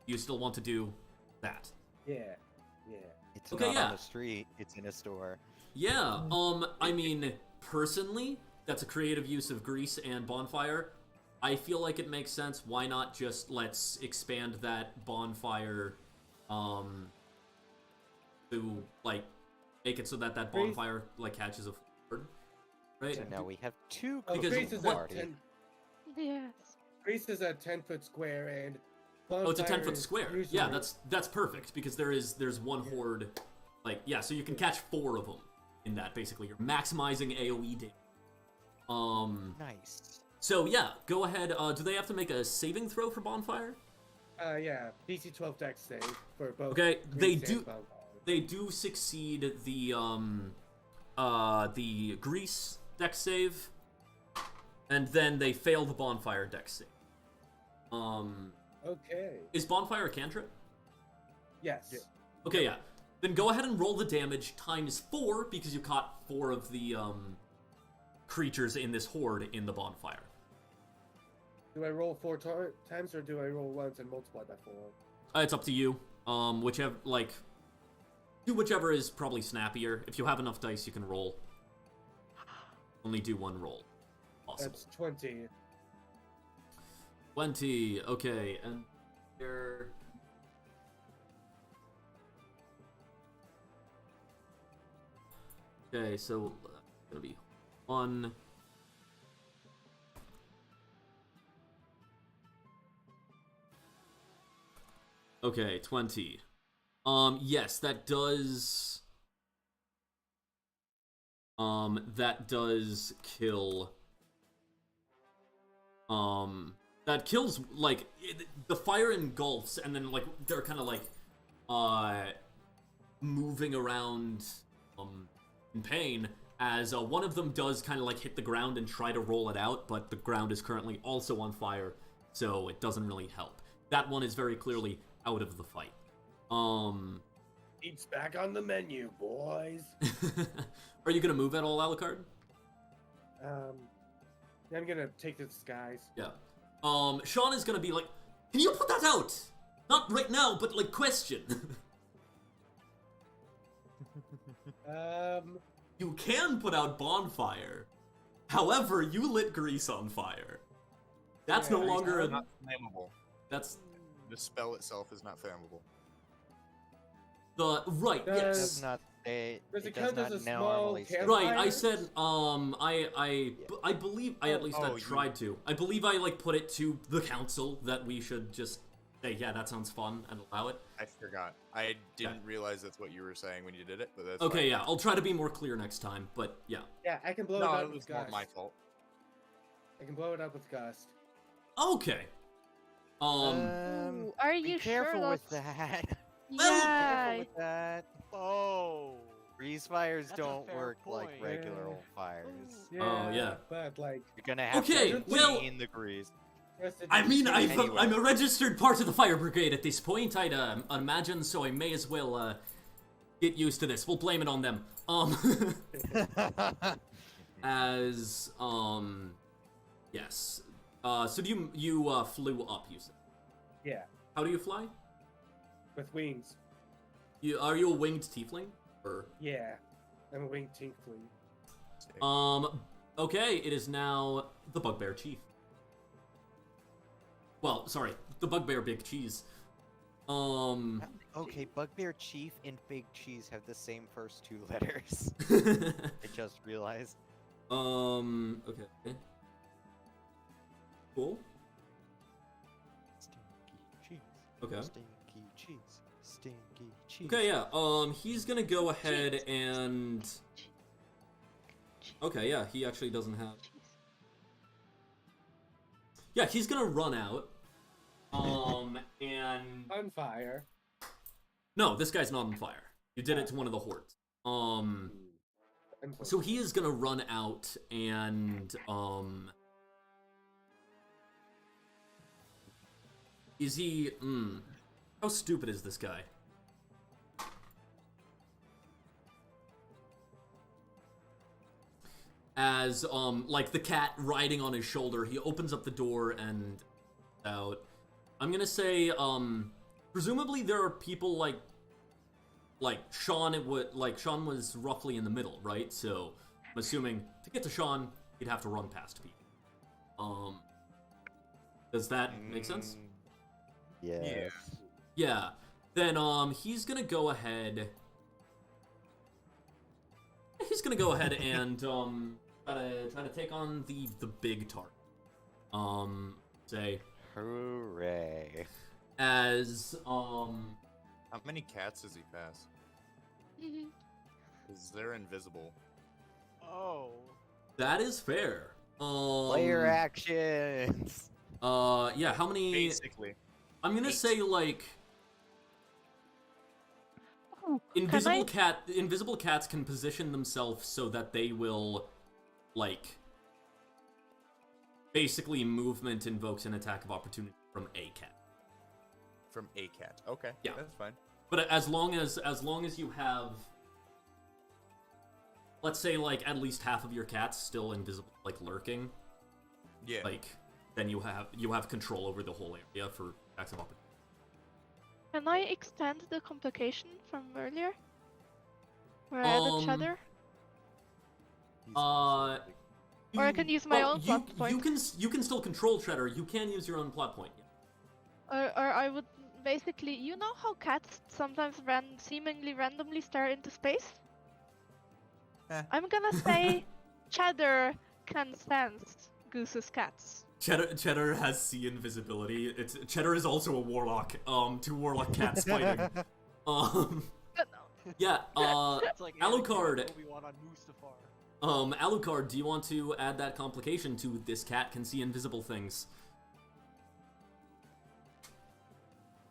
you still want to do that. Yeah. It's Okay, not yeah. on the street, it's in a store. Yeah, I mean, personally, that's a creative use of grease and bonfire. I feel like it makes sense. Why not just let's expand that bonfire, to, like, make it so that that bonfire, like, catches a flame, right? So now we have two Oh, Because grease is what- a 10. Yes. Grease is a 10-foot square, and Oh, it's a 10-foot bonfire square. usually- Yeah, that's perfect, because there's one horde, like, yeah, so you can catch 4 of them in that, basically. You're maximizing AoE damage. Nice. So, yeah, go ahead. Do they have to make a saving throw for bonfire? Yeah, DC 12 dex save for both. Okay, they grease and do- bonfire. They do succeed the grease dex save, and then they fail the bonfire dex save. Okay. Is bonfire a cantrip? Yes. Okay, yeah. Then go ahead and roll the damage times 4 because you caught 4 of the creatures in this horde in the bonfire. Do I roll 4 times, or do I roll once and multiply by 4? It's up to you. Whichever, like, do whichever is probably snappier. If you have enough dice, you can roll. Only do 1 roll. Possible. That's 20. 20. Okay, and here. Okay, so gonna be 1. Okay, 20. Yes, that does. That does kill. That kills, like, the fire engulfs, and then, like, they're kind of, like, moving around, in pain, as, one of them does kind of, like, hit the ground and try to roll it out, but the ground is currently also on fire, so it doesn't really help. That one is very clearly out of the fight. Eats back on the menu, boys. Are you gonna move at all, Alucard? I'm gonna take the disguise. Yeah. Sean is gonna be like, can you put that out? Not right now, but, like, question. You can put out bonfire. However, you lit grease on fire. That's no Yeah, longer Not flammable. that's The spell itself is not flammable. the right. Does- Yes. Does not say. Does it It does count as not a small normally state. campfire? Right, I said, I believe, I at least Oh, have you- tried to. I believe I, like, put it to the council that we should just say, yeah, that sounds fun, and allow it. I forgot. I didn't realize that's what you were saying when you did it, but that's Okay, fine. yeah, I'll try to be more clear next time, but yeah. Yeah, I can blow it No, up it with was more gust. my fault. I can blow it up with gust. Okay. Ooh, are Be you careful sure with that's... that. Yeah. Careful with that. Oh. Grease fires That's a don't fair work like point. regular Yeah. old fires. Oh, yeah. But, like, You're gonna have Okay, to well- clean the grease. I mean, Anyway. I'm a registered part of the fire brigade at this point, I'd imagine, so I may as well get used to this. We'll blame it on them. As yes. So do you flew up? You said. Yeah, How do you fly? with wings. Are you a winged tiefling? Or Yeah, I'm a winged tiefling. okay, it is now the Bugbear Chief. Well, sorry, the Bugbear Big Cheese. Okay, Bugbear Chief and Big Cheese have the same first 2 letters. I just realized. Okay. Cool. Stinky cheese. Okay. Stinky cheese. Stinky cheese. Okay, yeah. He's gonna go ahead and. Okay, yeah, he actually doesn't have. Yeah, he's gonna run out. And On fire. no, this guy's not on fire. You did it to one of the hordes. So he is gonna run out and Is he... How stupid is this guy? As, like, the cat riding on his shoulder, he opens up the door and out. I'm gonna say, presumably there are people like Sean, Sean was roughly in the middle, right? So, I'm assuming to get to Sean, he'd have to run past people. Does that make sense? Yes. Yeah. Then, he's gonna go ahead... He's gonna go ahead and, try to take on the big target. Say... Hooray. As, How many cats does he pass? Because they're invisible. Oh. That is fair. Player actions. Yeah, how many... Basically. I'm gonna 8. say, like... Oh, Invisible cats can position themselves so that they will, like... Basically, movement invokes an attack of opportunity from a cat. From a cat. Okay. Yeah. That's fine. But as long as you have... Let's say, like, at least half of your cats still invisible, like, lurking. Yeah. Like, then you have control over the whole area for attacks of opportunity. Can I extend the complication from earlier? Where I added Cheddar? Or I can use my own plot point. You can still control Cheddar. You can use your own plot point. Yeah. Or I would basically, you know how cats sometimes seemingly randomly stare into space? I'm gonna say Cheddar can sense Goose's cats. Cheddar has sea invisibility. Cheddar is also a warlock. 2 warlock cats fighting. Yeah. It's like Alucard. Obi-Wan on Mustafar. Alucard, do you want to add that complication to this cat can see invisible things?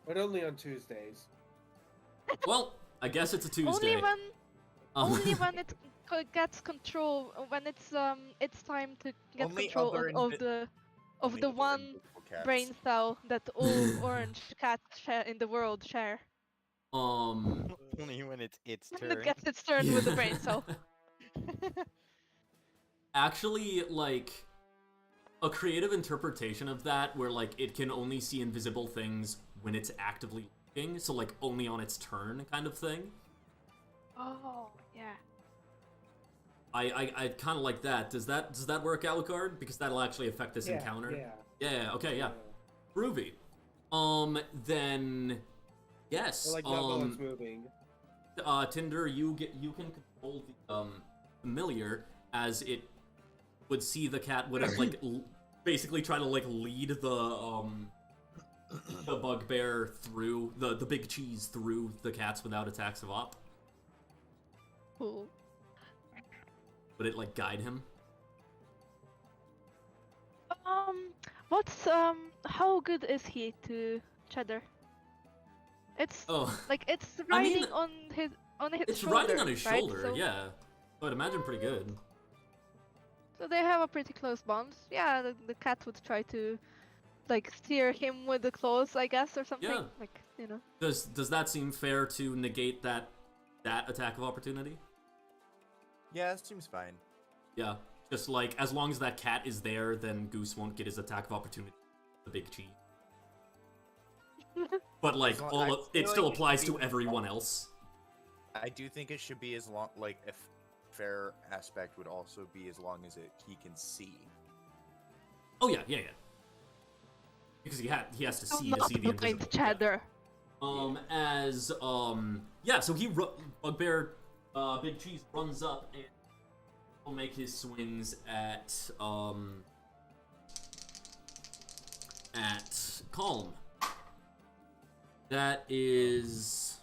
But only on Tuesdays. Well, I guess it's a Tuesday. Only when it gets control, when it's time to get Only control other of the one brain cell that all orange cats in the world share. Only when it's When it turn. gets its turn with the brain cell. Actually, like, a creative interpretation of that where, like, it can only see invisible things when it's actively looking, so, like, only on its turn kind of thing. Oh, yeah. I kind of like that. Does that work, Alucard? Because that'll actually affect this encounter. Yeah. Okay. Yeah. Groovy. Then yes. Or like not while it's moving. Tinder, you can control the familiar as it would see the cat would have like basically try to like lead the bugbear through the big cheese through the cats without attacks of op. Cool. Would it like guide him? What's how good is he to Cheddar? It's like it's riding on his It's shoulder, riding on his right? shoulder, So, yeah. So I'd imagine pretty good. so they have a pretty close bond. Yeah, the cat would try to like steer him with the claws, I guess, or something. Yeah. Like, you know. Does that seem fair to negate that attack of opportunity? Yeah, that seems fine. Yeah. Just like as long as that cat is there, then Goose won't get his attack of opportunity. The big cheese. But like it still applies to everyone else. I do think it should be as long, like, a fair aspect would also be as long as he can see. Oh yeah. Because he has to see Not the invisible. blind Cheddar. Yeah. So Bugbear, Big Cheese runs up and will make his swings at Calm. That is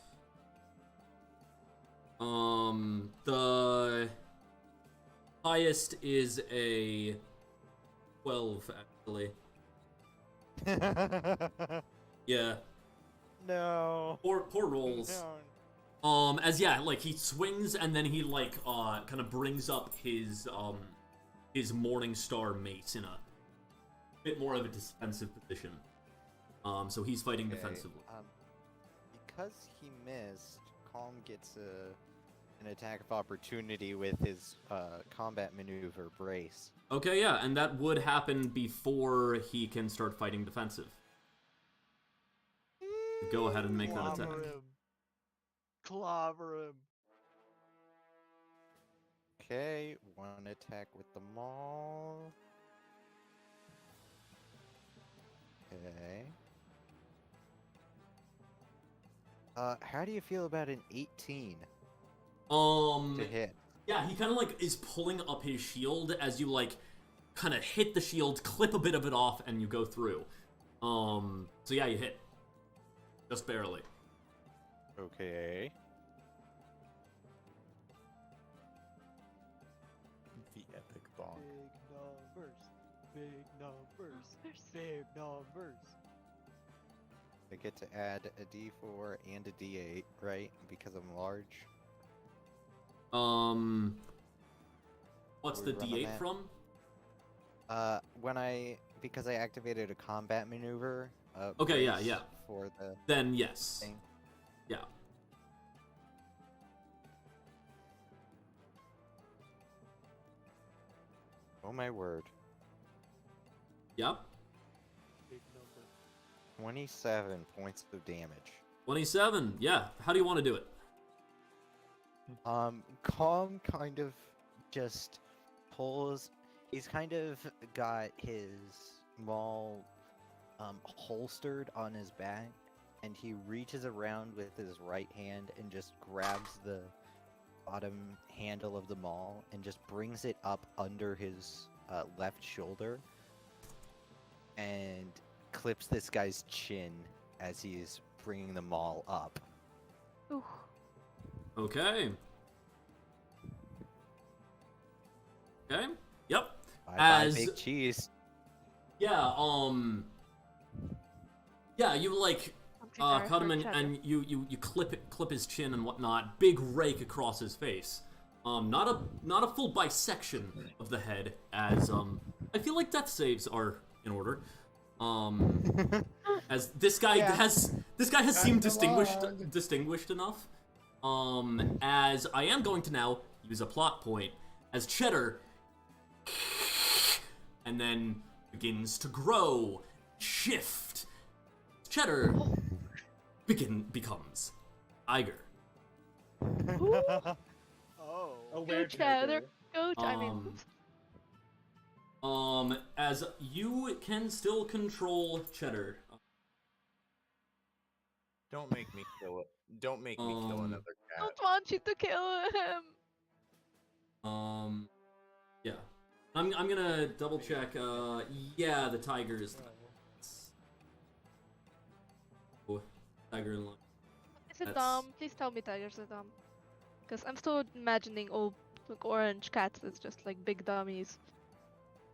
the highest is a 12 actually. Yeah. No. Poor rolls. No. As like he swings and then he like kind of brings up his Morning Star mace in a bit more of a defensive position. So he's fighting Okay, defensively. Because he missed, Calm gets an attack of opportunity with his combat maneuver brace. Okay, yeah, and that would happen before he can start fighting defensive. Go ahead and make that attack. Clobber him. Clobber him. Okay, one attack with the maul. Okay. How do you feel about an 18 to hit? Yeah, he kind of like is pulling up his shield as you like kind of hit the shield, clip a bit of it off, and you go through. So yeah, you hit. Just barely. Okay. The epic bonk. Big numbers. Big numbers. I get to add a D4 and a D8, right? Because I'm large. What's We the run D8 that. from? Because I activated a combat maneuver. Okay, yeah, brace yeah. For the Then yes. thing. Yeah. Oh my word. Yep. Big number. 27 points of damage. 27. Yeah. How do you want to do it? Calm kind of just pulls. He's kind of got his maul holstered on his back, and he reaches around with his right hand and just grabs the bottom handle of the maul and just brings it up under his left shoulder and clips this guy's chin as he's bringing the maul up. Ooh. Okay. Okay. Yep. Bye big cheese. Yeah, yeah, you like cut him and you clip his chin and whatnot. Big rake across his face. Not a full bisection of the head, as I feel like death saves are in order. As this guy has seemed distinguished enough. As I am going to now use a plot point as Cheddar, and then begins to grow, shift. Cheddar becomes Tiger. Oh. Aware Cheddar. Tiger. Go, I mean, As you can still control Cheddar. Don't make me kill it. Don't make me kill another I cat. don't want you to kill him. Yeah. I'm gonna double check. Yeah, the tiger is. Oh, tiger in line. Is it That's- dumb? Please tell me tigers are dumb. Because I'm still imagining old like, orange cats as just like big dummies.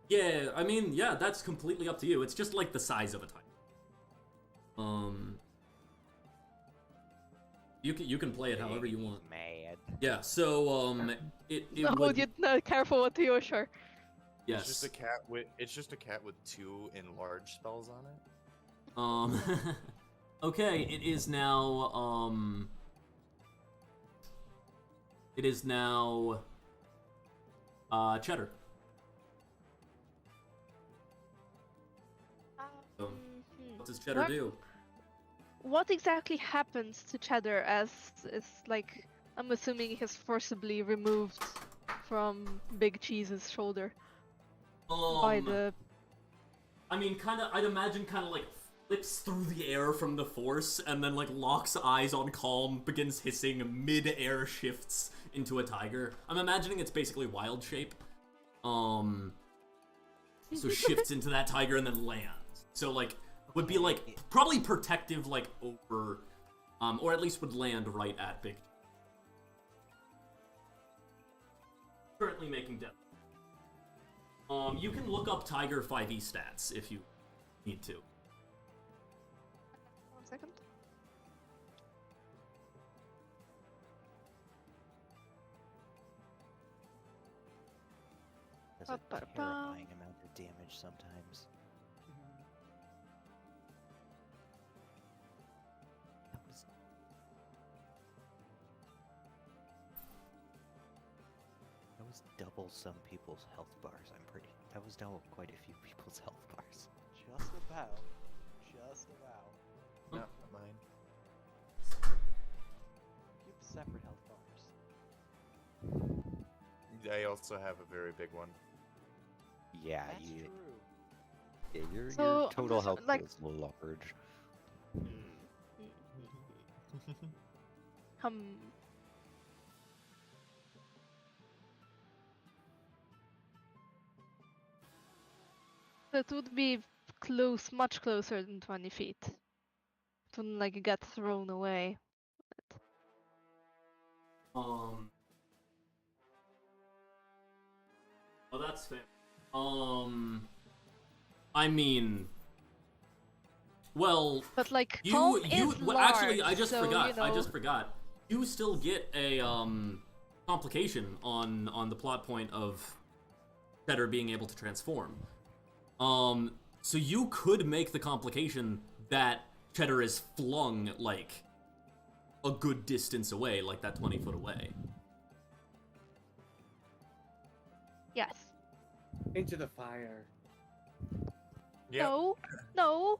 Yeah, I mean, yeah, that's completely up to you. It's just like the size of a tiger. You can play it however you want. Mad. Yeah, so it Oh, would, you no, careful what you sure. yes. It's just a cat with 2 enlarged spells on it. Okay, it is now Cheddar. So, what does Cheddar do? What exactly happens to Cheddar as is like I'm assuming he's forcibly removed from Big Cheese's shoulder by the I mean, I'd imagine kind of like flips through the air from the force, and then like locks eyes on Calm, begins hissing, mid-air shifts into a tiger. I'm imagining it's basically wild shape. So shifts into that tiger and then lands. So like would be like probably protective like over, or at least would land right at Big. Currently making death. You can look up Tiger 5e stats if you need to. 1 second. Does a Ba-ba-ba. terrifying amount of damage sometimes. was double some people's health bars. That was double quite a few people's health bars. Just about. Just about. No, not mine. Keep separate health bars. I also have a very big one. Yeah, That's true. yeah, your So, total health like- is large. Hmm. So it would be close, much closer than 20 feet. It wouldn't like get thrown away. Well, that's fair. I mean, well, But like, you Calm you is well, large, actually, I just so, forgot. You know, I just forgot. You still get a complication on the plot point of Cheddar being able to transform. So you could make the complication that Cheddar is flung like a good distance away, like that 20 foot away. Yes. Into the fire. Yep. No. No.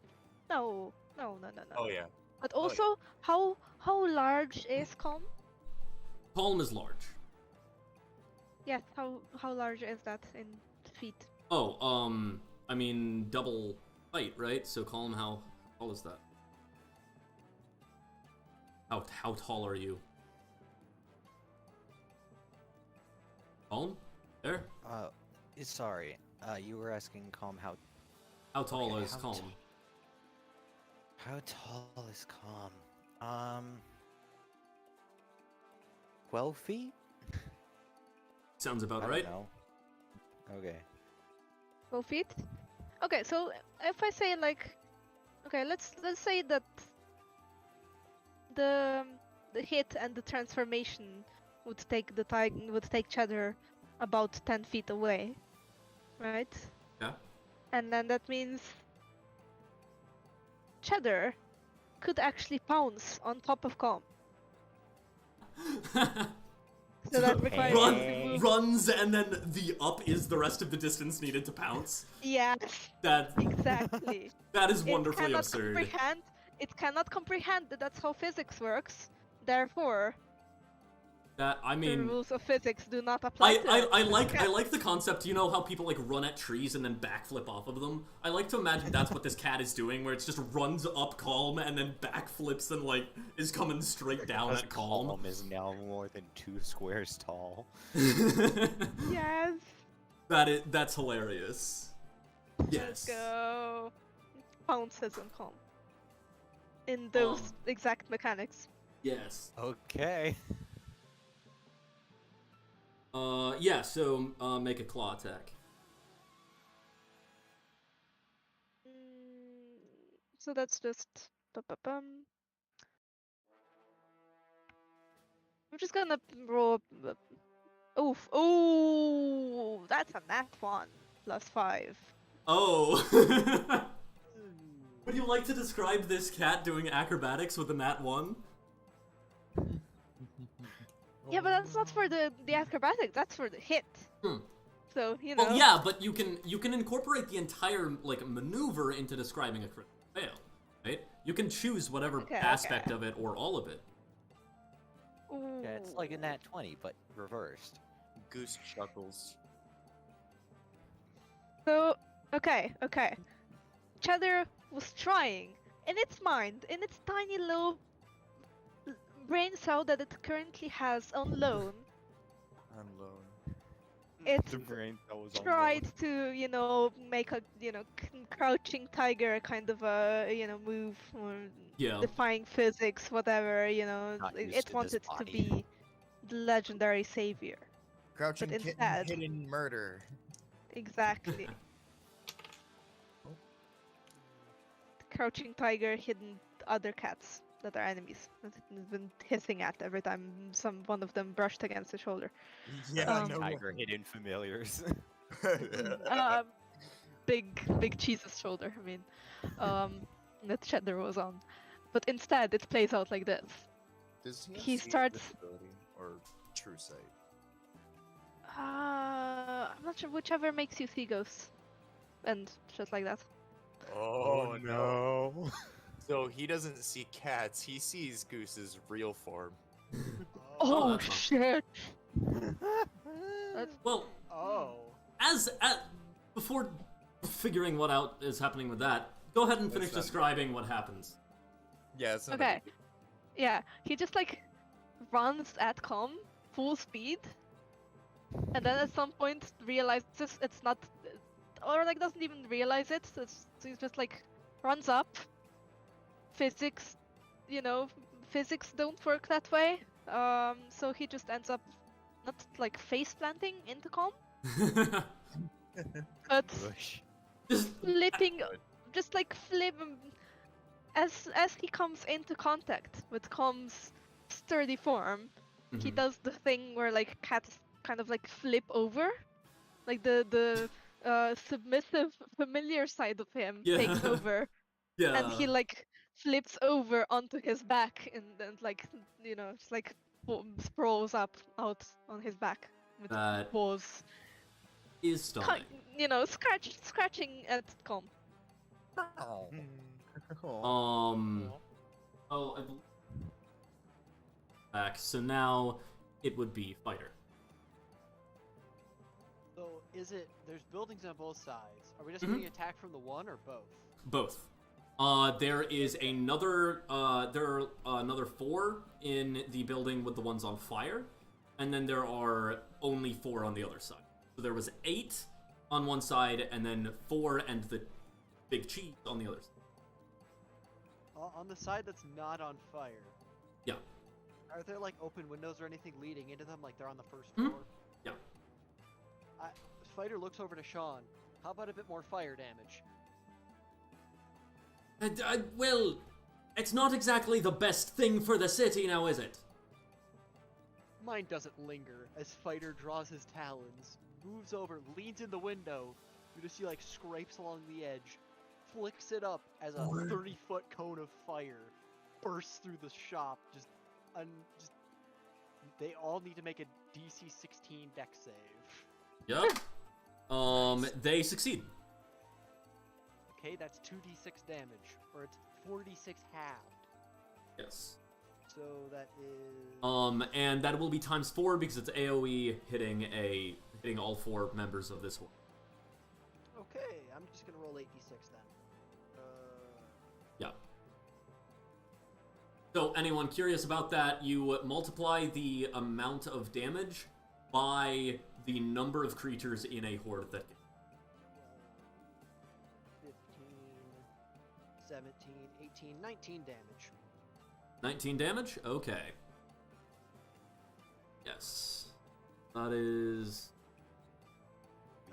No. No. No. No. No. Oh yeah. But Oh, yeah. also, how large is Calm? Calm is large. Yes. How large is that in feet? Oh, I mean double height, right? So Calm, how tall is that? How tall are you? Calm? There? Sorry. You were asking Calm how How tall Okay, is how Calm? how tall is Calm? 12 feet? Sounds about I right. don't know. Okay. 12 feet? Okay, so if I say like, okay, let's say that the hit and the transformation would take Cheddar about 10 feet away, right? Yeah. And then that means Cheddar could actually pounce on top of Calm. So that requires him to move. runs, and then the up is the rest of the distance needed to pounce. Yes, That exactly. that is It wonderfully cannot absurd. It cannot comprehend that that's how physics works. Therefore, That I the mean, rules of physics do not apply to it. I like the concept. You know how people like run at trees and then backflip off of them. I like to imagine that's what this cat is doing, where it's just runs up Calm and then backflips and like is coming straight down Because at Calm. Calm is now more than 2 squares tall. Yes. That's hilarious. Let's Yes. go. Pounces on Calm. In those exact mechanics. Yes. Okay. Yeah. So make a claw attack. So that's just. Ba-ba-bum. I'm just gonna roll. Oof. Ooh, that's a nat 1 plus 5. Oh. Would you like to describe this cat doing acrobatics with a nat 1? Yeah, but that's not for the acrobatic. That's for the hit. Hmm. So you know. Well, yeah, but you can incorporate the entire like maneuver into describing a critical fail, right? You can choose whatever Okay, aspect okay. of it or all of it. Yeah, it's like a nat 20, but reversed. Goose chuckles. So okay. Cheddar was trying in its mind, in its tiny little brain cell that it currently has on loan. I'm alone. It The brain cell was on tried to, you know, make a, you know, crouching tiger kind of a, you know, move, or Yeah. defying physics, whatever, you know. Not used It to this wanted to body. be the legendary savior. Crouching But kitten, instead- hidden murder. Exactly. The crouching tiger hidden other cats that are enemies that it's been hissing at every time one of them brushed against the shoulder. Yeah, I know. Tiger hidden familiars. Big Cheese's shoulder, I mean, that Cheddar was on. But instead, it plays out like this. Does he, have He seeing starts- visibility or true sight? I'm not sure. Whichever makes you see ghosts, and just like that. Oh, no. So he doesn't see cats, he sees Goose's real form. Oh, Oh that's not- shit! Well, Oh. before figuring what out is happening with that, go ahead and finish That's not- describing what happens. Yeah, it's not Okay. Yeah, he just like runs at Com full speed, and then at some point realizes it's not, or like doesn't even realize it. He just like runs up. Physics, physics don't work that way. So he just ends up not like face planting into Com, but Bush. Just flipping, just like flip. As he comes into contact with Com's sturdy form, he Mhm. does the thing where like cats kind of like flip over, like the submissive familiar side of him takes Yeah. over, Yeah. and he like flips over onto his back and then like just like sprawls up out on his back with That paws, is stunning. scratching at Com. Oh. Oh, I believe. Back. So now it would be fighter. So there's buildings on both sides. Are we just Mhm. getting attacked from the one or both? Both. There is another. There are another 4 in the building with the ones on fire, and then there are only 4 on the other side. So there was 8 on one side, and then 4 and the big cheese on the other side. On the side that's not on fire. Yeah. Are there like open windows or anything leading into them, like they're on the first Mhm. floor? Yeah. Fighter looks over to Sean. How about a bit more fire damage? Well, it's not exactly the best thing for the city now, is it? Mine doesn't linger as Fighter draws his talons, moves over, leans in the window. You just see like scrapes along the edge, flicks it up as a 30-foot cone of fire bursts through the shop. They all need to make a DC 16 dex save. Yep. They succeed. Okay, that's 2d6 damage, or it's 4d6 halved. Yes. So that is. And that will be times 4 because it's AOE hitting all 4 members of this horde. Okay, I'm just gonna roll 8d6 then. Yeah. So anyone curious about that, you multiply the amount of damage by the number of creatures in a horde that get. 15, 17, 18, 19 damage. 19 damage? Okay. Yes. That is...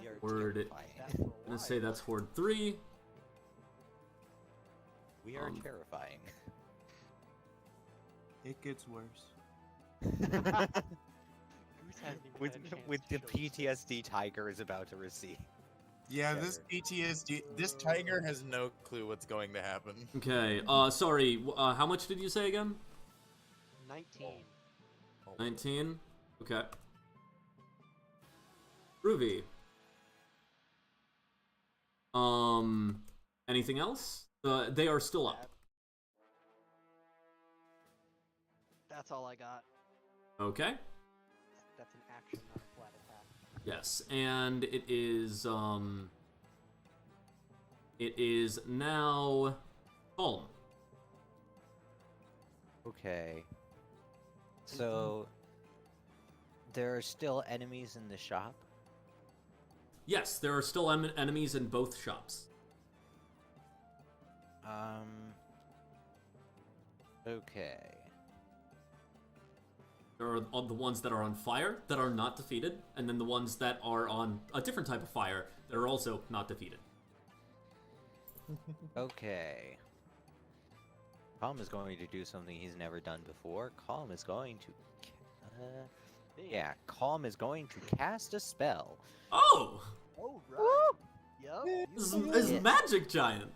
We are Word it. terrifying. That for a I'm gonna say while. that's horde 3. We are um, terrifying. It gets worse. Goose hasn't even with had a chance with to the show his PTSD Tiger is about to receive. Yeah, Terror. this PTSD. This tiger has no clue what's going to happen. Okay, sorry, how much did you say again? 19. 19? Okay. Ruby. Anything else? They are still up. That's all I got. Okay. That's an action, not a flat attack. Yes, and it is now calm. Okay. So there are still enemies in the shop. Yes, there are still enemies in both shops. Okay. There are the ones that are on fire that are not defeated, and then the ones that are on a different type of fire that are also not defeated. Okay. Calm is going to do something he's never done before. Calm is going to... yeah, Calm is going to cast a spell. Oh! Oh, right. Yup. This you is Yes. Magic Giant!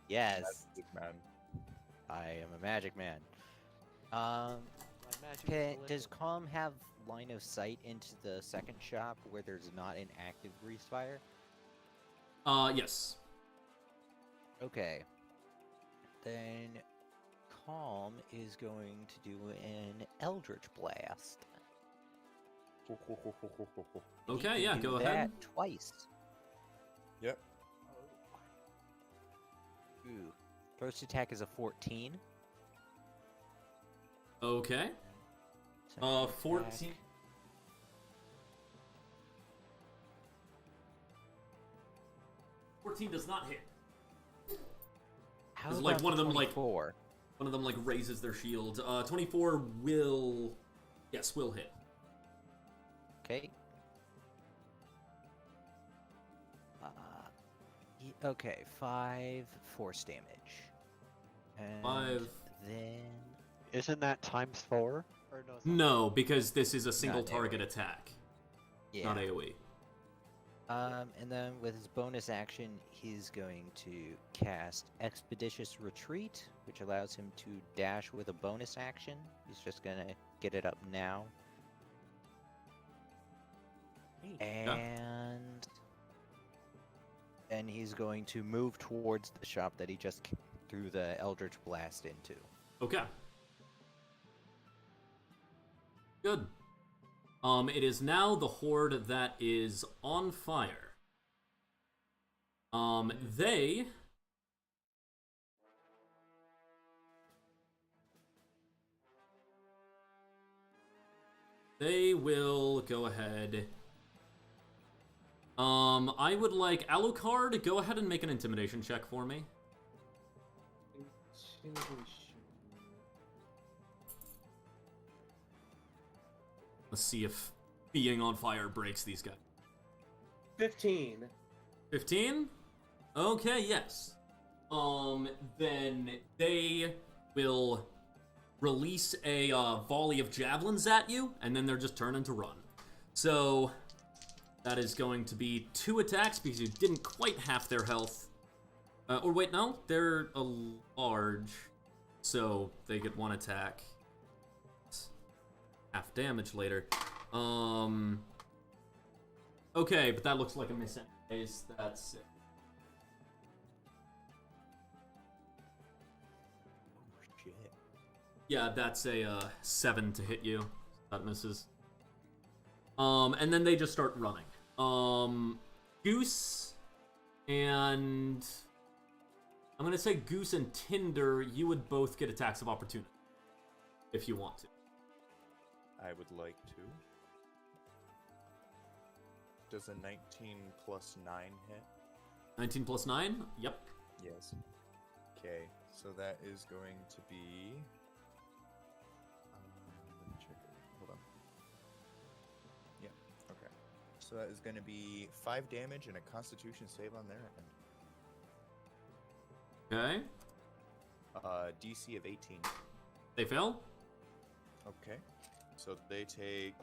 Yes, That's big, man. I am a magic man. My magic is Does delicious. Calm have line of sight into the second shop where there's not an active grease fire? Yes. Okay. Then Calm is going to do an Eldritch Blast. He Okay, can yeah, do go that ahead. twice. Yep. Ooh. First attack is a 14. Okay. Second 14. attack- 14 does not hit. How It's like about one of them, like- 24? One of them like raises their shield. 24 will, yes, will hit. Okay. Okay, 5 force damage. And 5. then Isn't that times 4? Or no, it's not. No, because this is a single Not target AoE. attack, yeah. not AoE. And then with his bonus action, he's going to cast Expeditious Retreat, which allows him to dash with a bonus action. He's just gonna get it up now. And he's going to move towards the shop that he just threw the Eldritch Blast into. Okay. Good. It is now the horde that is on fire. They will go ahead. I would like Alucard to go ahead and make an intimidation check for me. Let's see if being on fire breaks these guys. 15. 15? Okay, yes. Then they will release a volley of javelins at you, and then they're just turning to run. So that is going to be 2 attacks because you didn't quite half their health. Or wait, no, they're a large, so they get 1 attack. Half damage later. Okay, but that looks like a miss anyways. That's it. Oh shit. Yeah, that's a 7 to hit you. That misses. And then they just start running. Goose and I'm gonna say Goose and Tinder, you would both get attacks of opportunity if you want to. I would like to. Does a 19 plus 9 hit? 19 plus 9? Yep. Yes. Okay, so that is going to be. Let me check it. Hold on. Yeah, okay. So that is going to be 5 damage and a constitution save on their end. Okay. DC of 18. They fail? Okay. So they take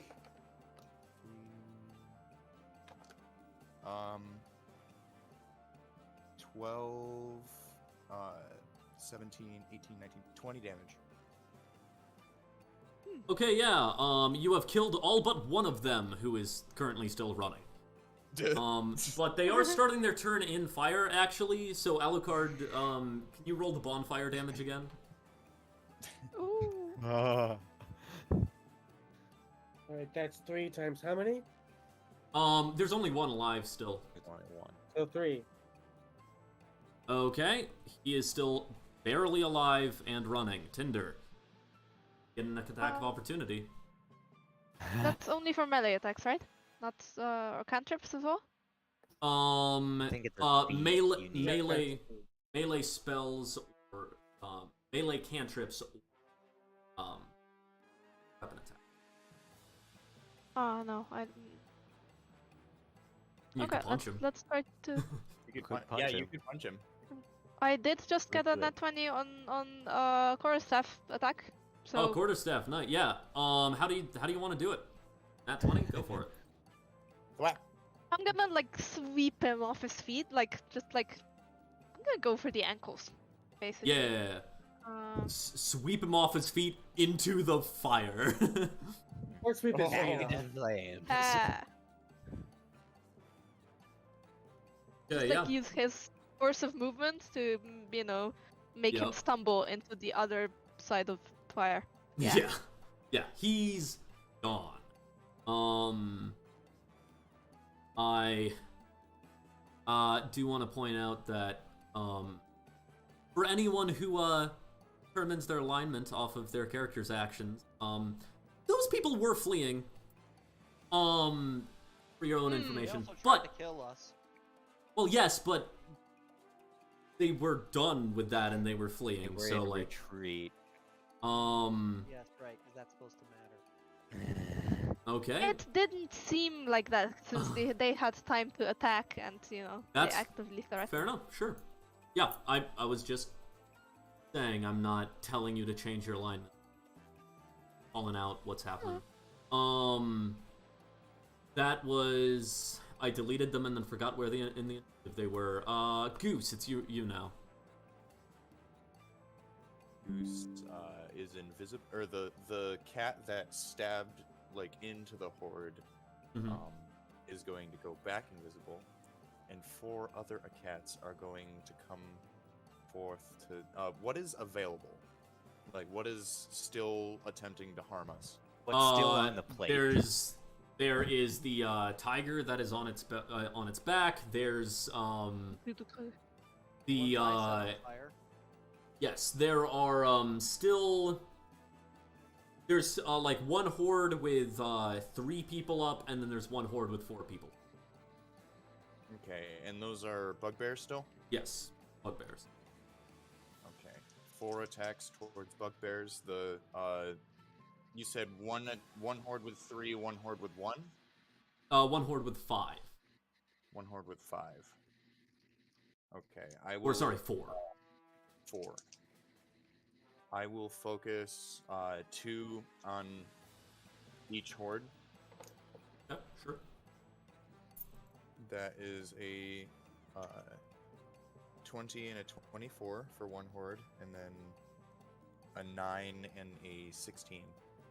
12, 17, 18, 19, 20 damage. Okay, yeah. You have killed all but one of them, who is currently still running. But they are starting their turn in fire, actually. So Alucard, can you roll the bonfire damage again? Ooh. Alright, that's 3 times how many? There's only one alive still. Only 1. So 3. Okay, he is still barely alive and running. Tinder, get an attack of opportunity. That's only for melee attacks, right? Not or cantrips as well? I think it's a feat you need. Melee spells or melee cantrips or weapon attack. Oh no, I didn't. You Okay, can punch him. let's try to. You could Could punch punch you him. could punch him. I did just get a Good. nat 20 on Quarterstaff attack. So Oh, quarterstaff, nice. Yeah. How do you want to do it? Nat 20, go for it. Thwack. I'm gonna like sweep him off his feet, like just like I'm gonna go for the ankles, basically. Yeah. Sweep him off his feet into the fire. Or sweep it straight Negative off. flames. Ah, Yeah, just yeah. like use his force of movement to, make him Yep. stumble into the other side of fire. Yeah. Yeah. Yeah, he's gone. I do want to point out that for anyone who determines their alignment off of their character's actions, those people were fleeing. For your own They information, also tried but to kill us. well, yes, but they were done with that and they were fleeing. We're So in like, retreat. Yes, right, because that's supposed to matter. okay. It didn't seem like that since they had time to attack and, That's they actively threatened. Fair enough, sure. Yeah, I was just saying I'm not telling you to change your alignment. Calling out what's happening. That was I deleted them and then forgot where if they were. Goose, it's you now. Goose is invisible, or the cat that stabbed like into the horde Mhm. is going to go back invisible, and 4 other cats are going to come forth to what is available, like what is still attempting to harm us. What's still on the plate? There is the tiger that is on its back. There's the One bicep on fire. yes, there are still there's like one horde with 3 people up, and then there's one horde with 4 people. Okay, and those are bugbears still. Yes, bugbears. Okay, 4 attacks towards bugbears. The you said one horde with 3, one horde with 1. One horde with 5. One horde with 5. Okay, I will. Or sorry, 4. 4. I will focus 2 on each horde. Yep, sure. That is a 20 and a 24 for one horde, and then a 9 and a 16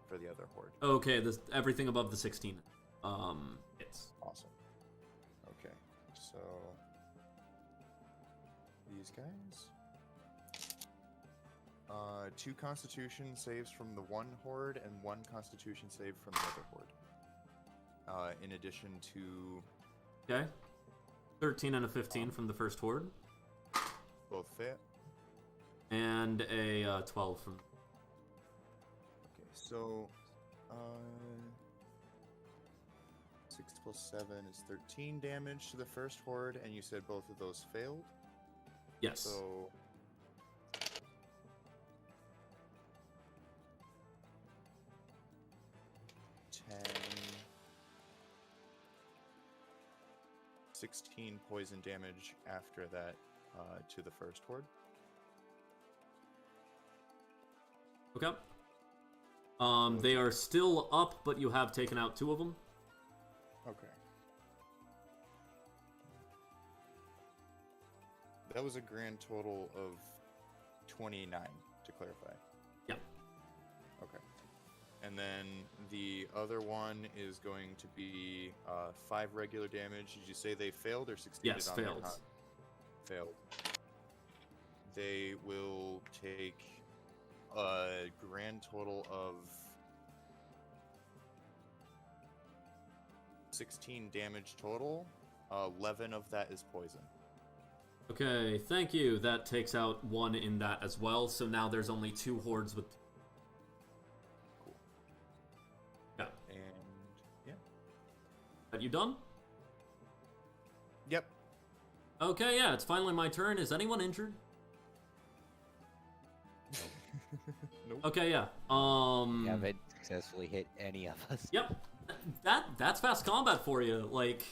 for the other horde. Okay, everything above the 16. Hits. Awesome. Okay, so these guys. 2 Constitution saves from the one horde and 1 Constitution save from the other horde. In addition to Okay. 13 and a 15 from the first horde. both fit. And a 12 from... Okay, so 6 plus 7 is 13 damage to the first horde, and you said both of those failed. Yes. So 10, 16 poison damage after that to the first horde. Okay. They are still up, but you have taken out 2 of them. Okay. That was a grand total of 29, to clarify. Yeah. Okay. And then the other one is going to be 5 regular damage. Did you say they failed or succeeded? Yes, on failed. Their failed. They will take a grand total of 16 damage total. 11 of that is poison. Okay, thank you. That takes out 1 in that as well, so now there's only 2 hordes with... Cool. Yeah. And yeah. Are you done? Yep. Okay, yeah, it's finally my turn. Is anyone injured? Nope. Okay, yeah. You haven't successfully hit any of us. Yep. That's fast combat for you. Like,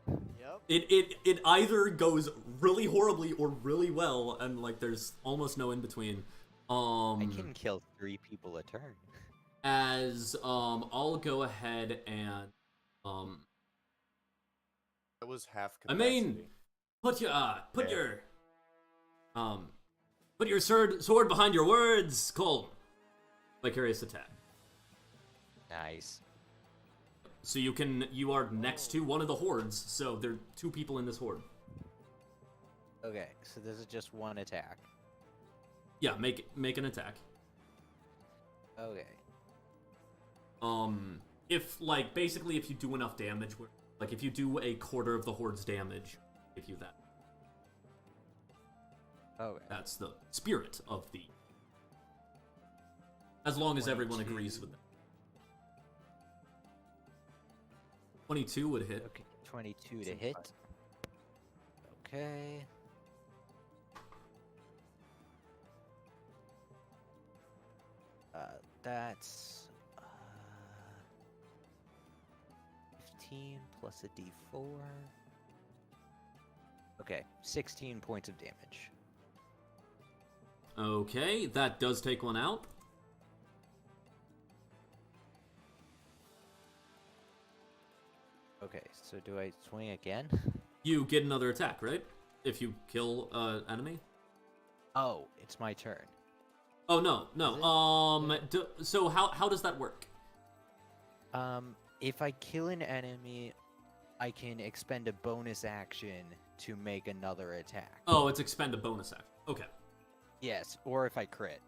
Yep. it either goes really horribly or really well, and like there's almost no in between. I can kill 3 people a turn. As I'll go ahead and That was half I capacity. mean, put your sword behind your words, Cole. Vicarious attack. Nice. So you are next to one of the hordes, so there are 2 people in this horde. Okay, so this is just one attack. Yeah, make an attack. Okay. If basically if you do enough damage, if you do a quarter of the horde's damage, give you that. Okay. That's the spirit of the. As long as everyone 22. agrees with that. 22 would hit. Okay, 22 to hit. Okay. That's 15 plus a d4. Okay, 16 points of damage. Okay, that does take one out. Okay, so do I swing again? You get another attack, right? If you kill enemy. Oh, it's my turn. Oh no. So how does that work? If I kill an enemy, I can expend a bonus action to make another attack. Oh, it's expend a bonus action. Okay. Yes, or if I crit.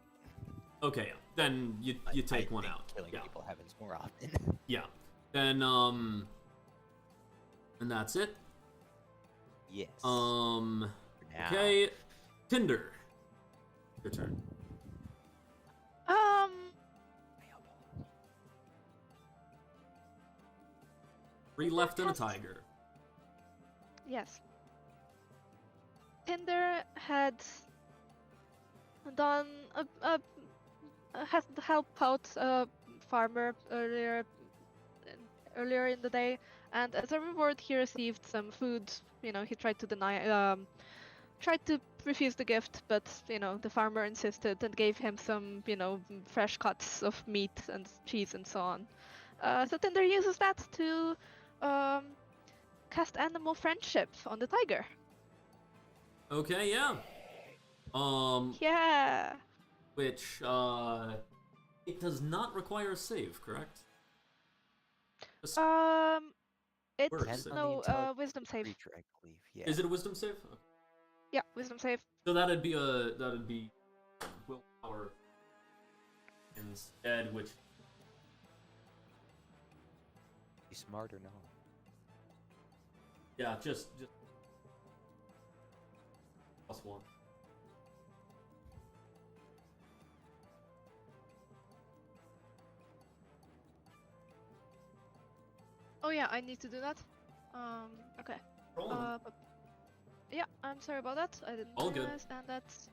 Okay, then you take I one think out. Killing Yeah. people happens more often. Yeah. Then and that's it. Yes. Um Now. Okay. Tinder. Your turn. Um, 3 left and a tiger. yes. Tinder had done has helped out a farmer earlier in the day, and as a reward, he received some food. You know, he tried to tried to refuse the gift, but the farmer insisted and gave him some fresh cuts of meat and cheese and so on. So Tinder uses that to cast animal friendship on the tiger. Okay, yeah. Yeah. Which it does not require a save, correct? Just- It's Word Depends save. on the no intelligence wisdom of the save. creature, I believe. Yeah. Is it a wisdom save? Okay. Yeah, wisdom save. So that'd be willpower instead, which Be smart or no? yeah, just +1. Oh yeah, I need to do that. Okay. Roll 'em. Yeah, I'm sorry about that. I didn't All good. realize, and that's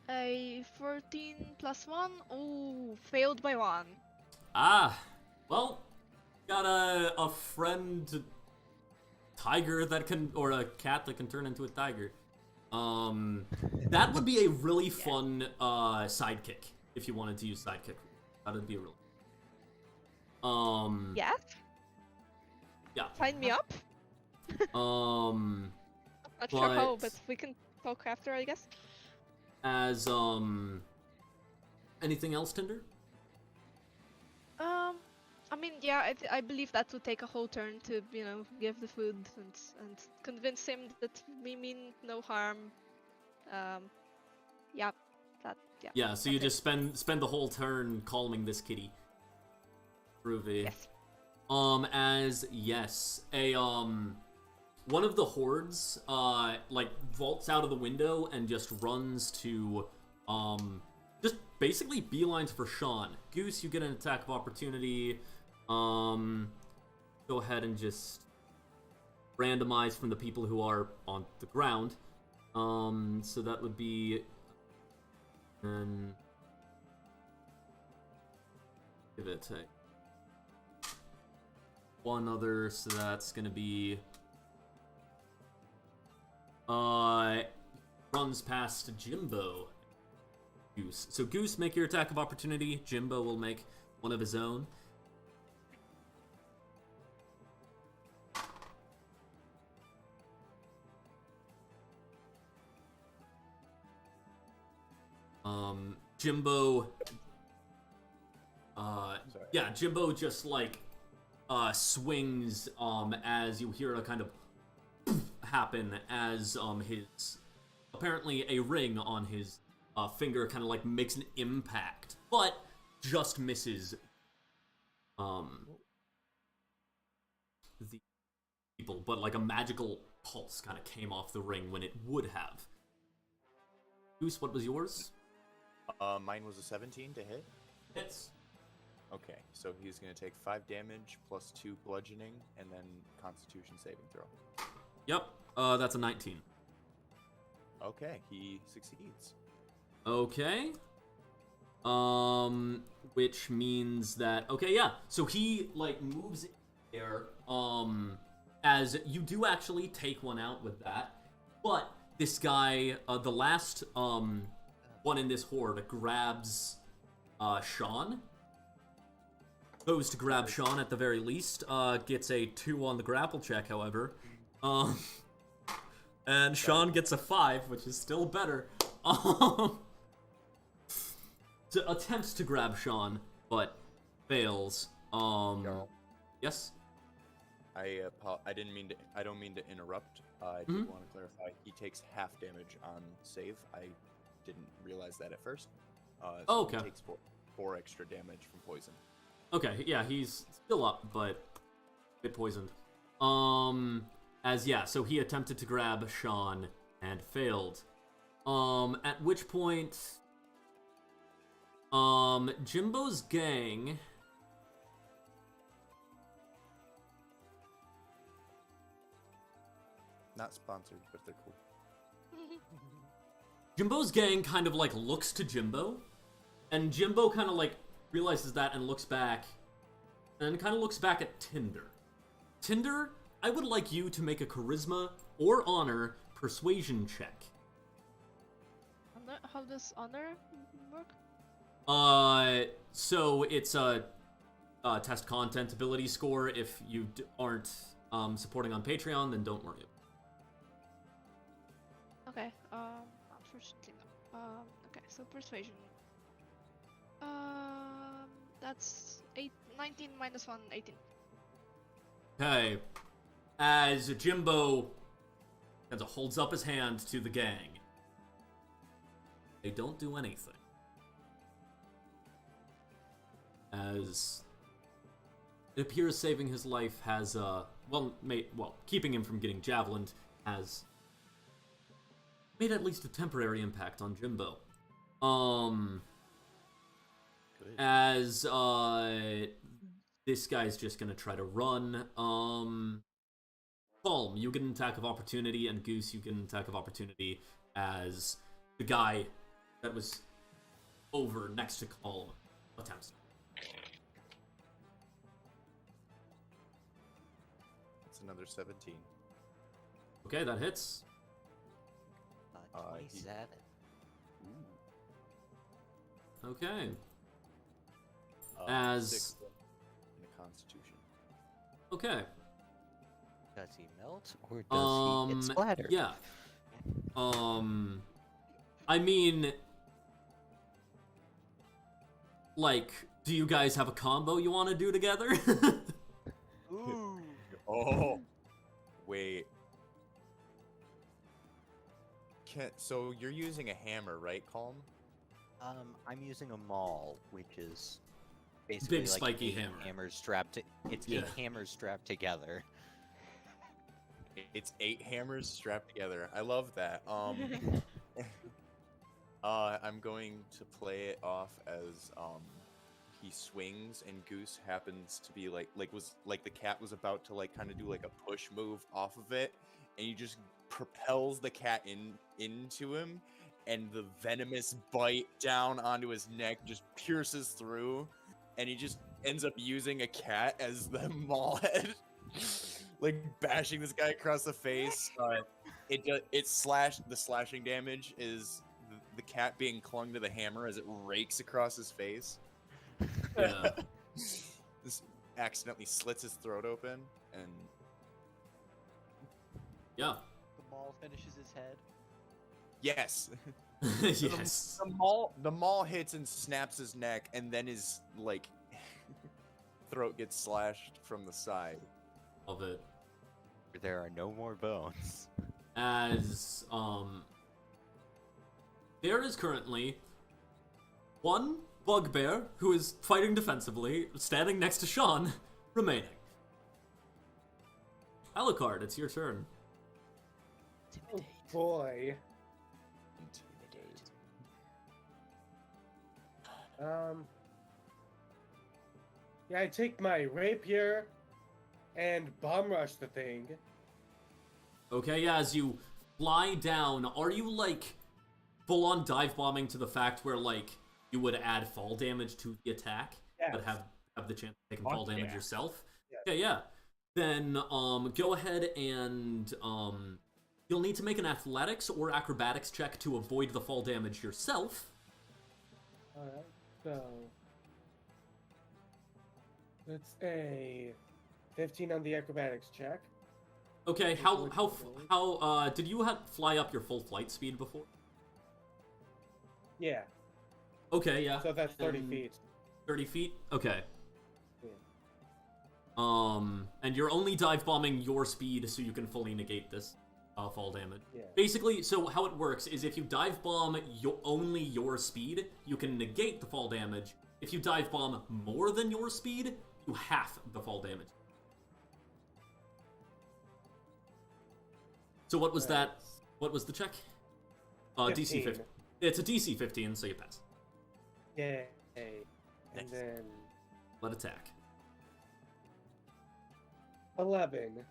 a 14 plus 1. Oh, failed by 1. Ah, well, got a friend tiger that can, or a cat that can turn into a tiger. That would be a really fun sidekick if you wanted to use sidekick. That would be a really. Yes. Yeah. Sign me up. Not sure how, but we can talk after, I guess. As anything else, Tinder? I mean, yeah, I believe that would take a whole turn to, give the food and convince him that we mean no harm. Yeah, yeah. Yeah, so you that's just spend the whole turn calming this kitty. Groovy. Yes. One of the hordes vaults out of the window and just runs to just basically beelines for Sean. Goose, you get an attack of opportunity. Go ahead and just randomize from the people who are on the ground. So that would be give it a one other, so that's gonna be runs past Jimbo. Goose. So Goose, make your attack of opportunity. Jimbo will make one of his own. Jimbo Sorry. yeah, Jimbo just swings as you hear a kind of happen as his apparently a ring on his finger kind of like makes an impact, but just misses the people. But like a magical pulse kind of came off the ring when it would have. Goose, what was yours? Mine was a 17 to hit. Hits. Okay, so he's gonna take 5 damage plus 2 bludgeoning, and then Constitution saving throw. Yep, that's a 19. Okay, he succeeds. Okay. Which means that okay, yeah. So he like moves in there. As you do actually take one out with that, but this guy, the last one in this horde grabs Sean. Goes to grab Sean at the very least. Gets a 2 on the grapple check, however. And Sean gets a 5, which is still better. Attempts to grab Sean, but fails. Jarl, Yes. I don't mean to interrupt. I did want to clarify. He takes half damage on save. I didn't realize that at first. So Okay. He takes 4 extra damage from poison. Okay, yeah, he's still up, but a bit poisoned. So he attempted to grab Sean and failed. At which point, Jimbo's gang Not sponsored, but they're cool. Jimbo's gang kind of like looks to Jimbo, and Jimbo kind of like realizes that and looks back, and kind of looks back at Tinder. Tinder, I would like you to make a charisma or honor persuasion check. How does honor work? So it's a test content ability score. If you aren't supporting on Patreon, then don't worry. Okay. Unfortunately no. Okay, so persuasion. That's 19 minus 1, 18. Okay. As Jimbo kind of holds up his hand to the gang, they don't do anything. As it appears saving his life has, keeping him from getting javelined has made at least a temporary impact on Jimbo. Good. As, this guy's just gonna try to run. Palm, you get an attack of opportunity, and Goose, you get an attack of opportunity as the guy that was over next to Calm attempts. It's another 17. Okay, that hits. 27. Okay. As As 6 in the Constitution. okay. Does he melt or does he get splattered? Yeah. I mean, like, do you guys have a combo you want to do together? Ooh. Oh, wait. So you're using a hammer, right, Calm? I'm using a maul, which is basically Big like spiky 8 hammer. hammers strapped. It's Yeah. 8 hammers strapped together. It's 8 hammers strapped together. I love that. I'm going to play it off as he swings and Goose happens to be like the cat was about to like kind of do like a push move off of it, and he just propels the cat into him, and the venomous bite down onto his neck just pierces through, and he just ends up using a cat as the maul head. Like bashing this guy across the face. The slashing damage is the cat being clung to the hammer as it rakes across his face. Yeah. This accidentally slits his throat open, and Yeah. The maul finishes his head. yes, Yes. the maul hits and snaps his neck, and then his like throat gets slashed from the side. Of it. There are no more bones. As there is currently one bugbear who is fighting defensively, standing next to Sean, remaining. Alucard, it's your turn. Oh boy. Yeah, I take my rapier and bomb rush the thing. Okay, yeah, as you fly down, are you like full-on dive bombing to the fact where like you would add fall damage to the attack, but Yes. have the chance of taking fall damage yeah. yourself? Yes. Okay, yeah. Then go ahead and you'll need to make an athletics or acrobatics check to avoid the fall damage yourself. Alright, so it's a 15 on the acrobatics check. Okay, how did you fly up your full flight speed before? Yeah, Okay, yeah. so that's 30 And feet. 30 feet? Okay. Yeah. And you're only dive bombing your speed so you can fully negate this fall damage. Yeah. Basically, so how it works is if you dive bomb only your speed, you can negate the fall damage. If you dive bomb more than your speed, you half the fall damage. So what was that? What was the check? DC 15. 15. It's a DC 15, so you pass. Yay. Nice. And then Let attack. 11.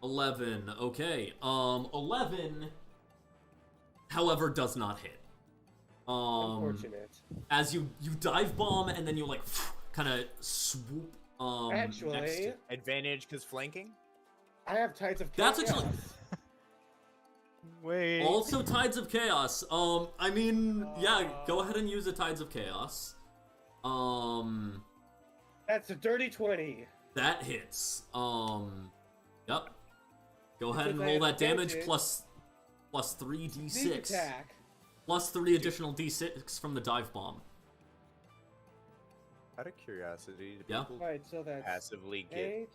11. Okay. 11, however, does not hit. Unfortunate. As you dive bomb and then you like kind of swoop. Actually, Advantage because flanking? I have Tides of That's Chaos. actually- Wait. Also, Tides of Chaos. I mean, yeah, go ahead and use a Tides of Chaos. That's a dirty 20. That hits. Yep. Go ahead and Because I roll have that damage advantage. plus Sneak 3d6. attack. Plus 3 additional d6 from the dive bomb. Out of curiosity, do Yeah. people Alright, so that's passively get 8,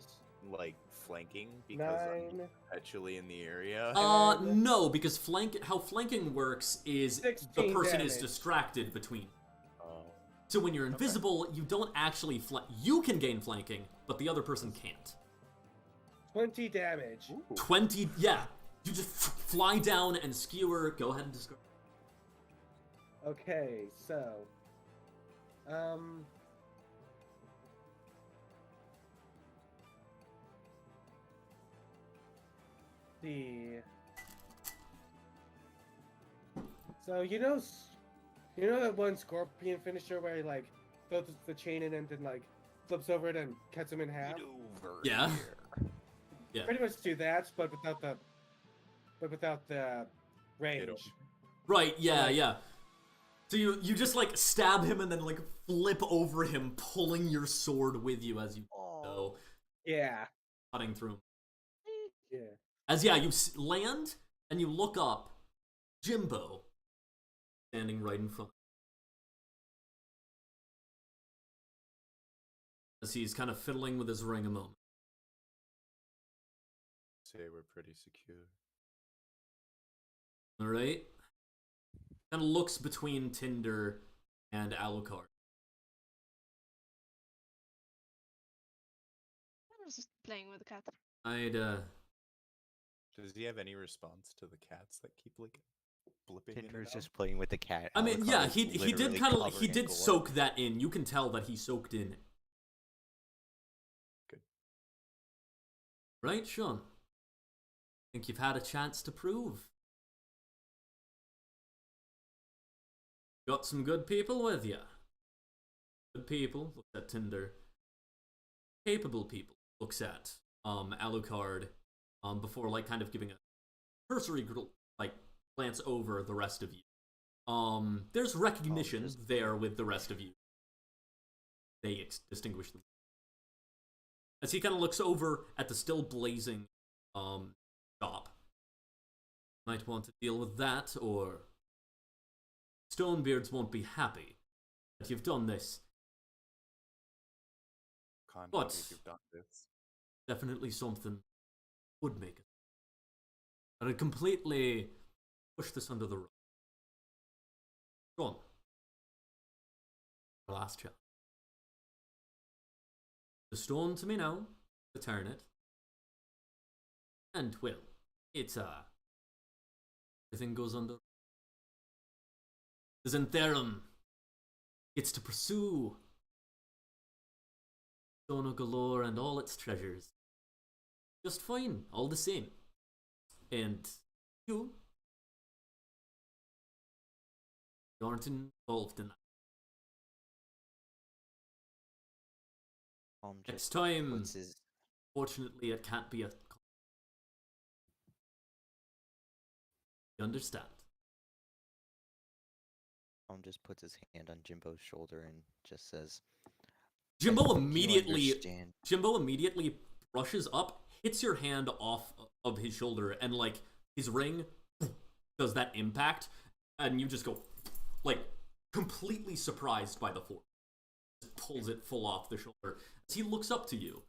like flanking because I'm 9, perpetually in the area? No, because how flanking works is the 16 person is damage. distracted between. Oh. So when you're invisible, you don't actually you can gain flanking, but the other person can't. 20 damage. 20, yeah. You just fly down and skewer. Go ahead and discard. Okay, so the so you know that one scorpion finisher where he like throws the chain in and then like flips over it and cuts him in half. Yeah. Yeah. Pretty much do that, but without the range. Right, yeah, like- yeah. So you just like stab him and then like flip over him, pulling your sword with you as you go, Yeah, cutting through him. yeah. As yeah, you land and you look up, Jimbo, standing right in front. As he's kind of fiddling with his ring a moment. Say we're pretty secure. All right. Kind of looks between Tinder and Alucard. I was just playing with the cat. I'd Does he have any response to the cats that keep like blipping? in and Tinder's out? just playing with the cat. I mean, yeah, Alucard is he did literally kind of covered he in did gore. soak that in. You can tell that he soaked in it. Good. Right, Sean? Think you've had a chance to prove. Got some good people with you. Good people, looks at Tinder. Capable people, looks at Alucard, before like kind of giving a cursory like glance over the rest of you. There's recognition there with the rest of you. They distinguish them. As he kind of looks over at the still blazing shop. Might want to deal with that, or Stonebeards won't be happy that you've done this. can't But- believe you've done this. Definitely something would make it. But I'd completely push this under the rug. Go on. The last chance. The stone to me now, return it. And well, it's everything goes under. The Zentherum gets to pursue Stone Galore and all its treasures. Just fine, all the same. And you aren't involved in that. Next time, puts his fortunately, it can't be a. You understand? just puts his hand on Jimbo's shoulder and just says, Jimbo "I think you immediately understand." Jimbo immediately brushes up, hits your hand off of his shoulder, and like his ring does that impact, and you just go like completely surprised by the force. Just pulls it full off the shoulder as he looks up to you.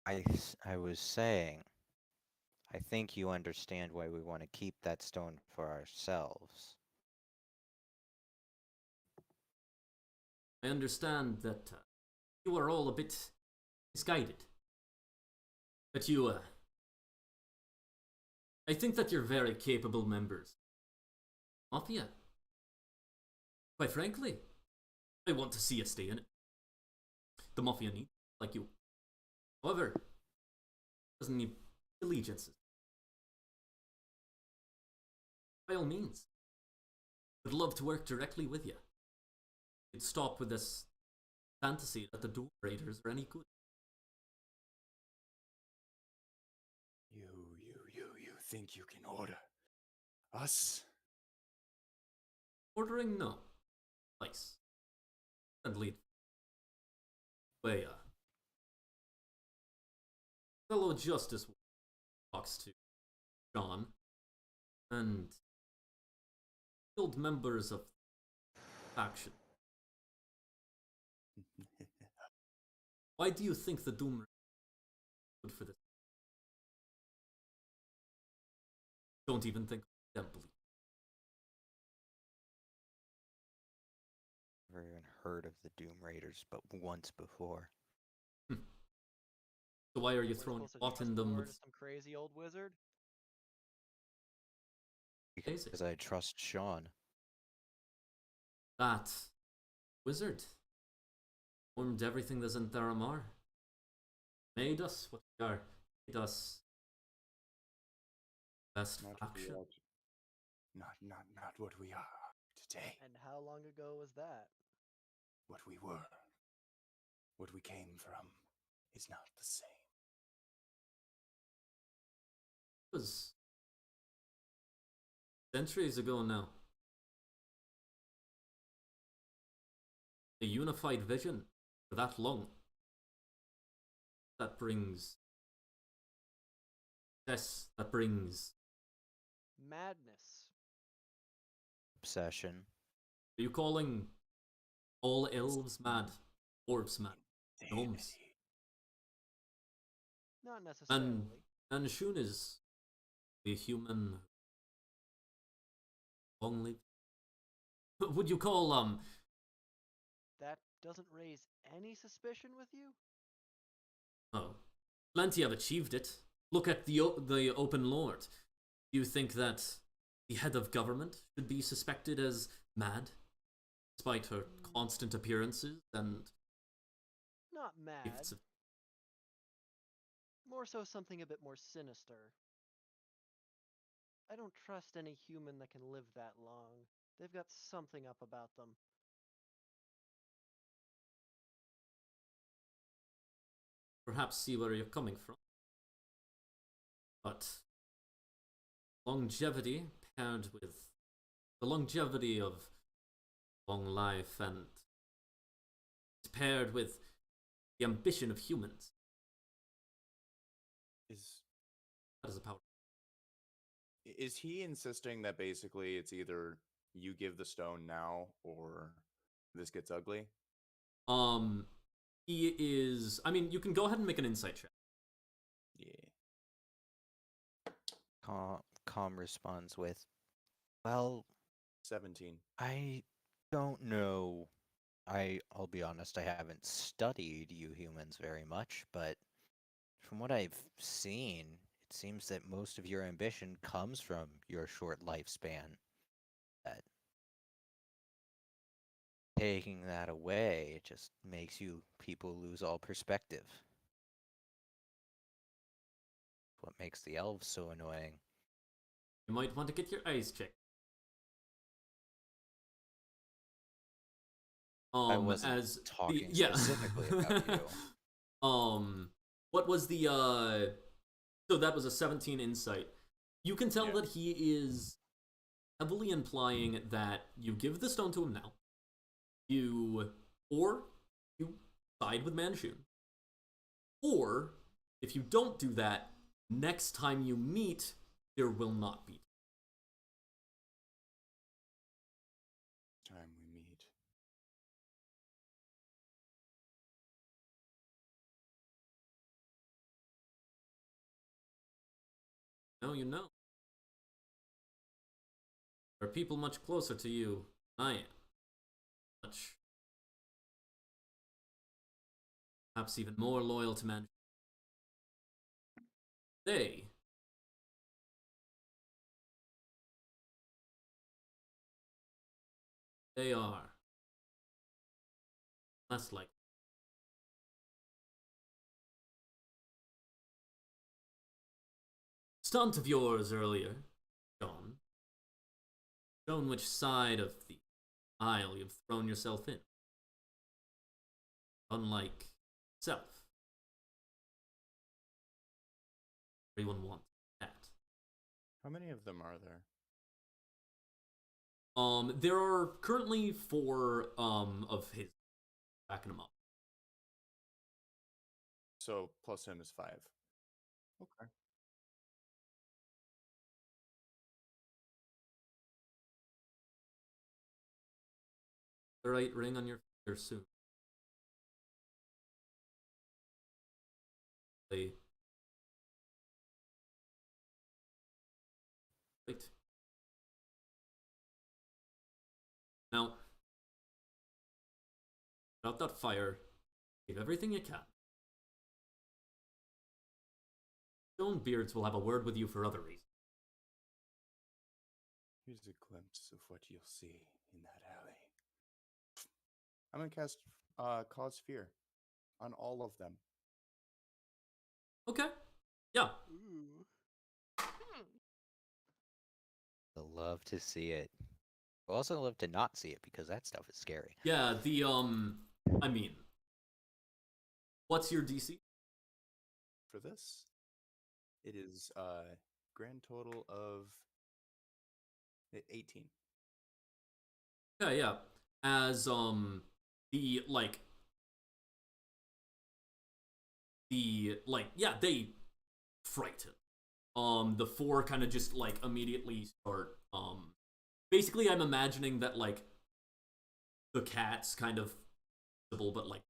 I was saying, I think you understand why we want to keep that stone for ourselves. I understand that you are all a bit misguided. That you, I think that you're very capable members. Mafia. Quite frankly, I want to see you stay in it. The Mafia needs like you. However, doesn't need allegiances. By all means, would love to work directly with you. We'd stop with this fantasy that the Doom Raiders are any good. You think you can order us? Ordering, no. Nice. And lead. Way, fellow Justice talks to John and guild members of faction. Why do you think the Doom Raiders are good for this? Don't even think of them, believe. Never even heard of the Doom Raiders, but once before. So why are you We're throwing supposed to thought trust in the them word with of some crazy old wizard? Because I trust Sean. that wizard? Formed everything that's in Theramar. Made us what we are. Made us best Not faction. what, not what we are today. And how long ago was that? What we were, what we came from, is not the same. It was centuries ago now. A unified vision for that long. That brings success. That brings. Madness. Obsession. Are you calling all elves mad? Orbs mad? Gnomes? Insanity. Not necessarily. And Shun is a human long lived. Would you call That doesn't raise any suspicion with you? oh, plenty have achieved it. Look at the open lord. Do you think that the head of government should be suspected as mad, despite her constant appearances and Not mad. gifts of? More so something a bit more sinister. I don't trust any human that can live that long. They've got something up about them. Perhaps see where you're coming from. But longevity paired with the longevity of long life and paired with the ambition of humans, that is a power. Is he insisting that basically it's either you give the stone now or This gets ugly. He is. I mean, you can go ahead and make an insight check. Yeah. Calm responds with, well, 17. I don't know. I'll be honest, I haven't studied you humans very much, but from what I've seen, it seems that most of your ambition comes from your short lifespan. That taking that away just makes you people lose all perspective. What makes the elves so annoying. You might want to get your eyes checked. I wasn't as talking yeah. specifically about you. What was the So that was a 17 insight. You can tell that he is heavily implying that you give the stone to him now. You side with Manchun. Or if you don't do that, next time you meet, there will not be. Time we meet. No, you know. There are people much closer to you than I am. Much. Perhaps even more loyal to Manchun. They are less likely. Stunt of yours earlier, John. Shown which side of the aisle you've thrown yourself in. Unlike self. Everyone wants that. How many of them are there? There are currently 4 of his backing him up. So plus him is 5. Okay. The right ring on your finger soon. Right. Now, put out that fire. Give everything you can. Stonebeards will have a word with you for other reasons. Here's a glimpse of what you'll see in that alley. I'm gonna cast Cause Fear on all of them. Okay. Yeah. Ooh. I love to see it. I also love to not see it because that stuff is scary. Yeah, I mean, what's your DC? For this, it is grand total of 18. Yeah, yeah. As they frighten. The 4 kind of just like immediately start basically I'm imagining that like the cats kind of visible, but like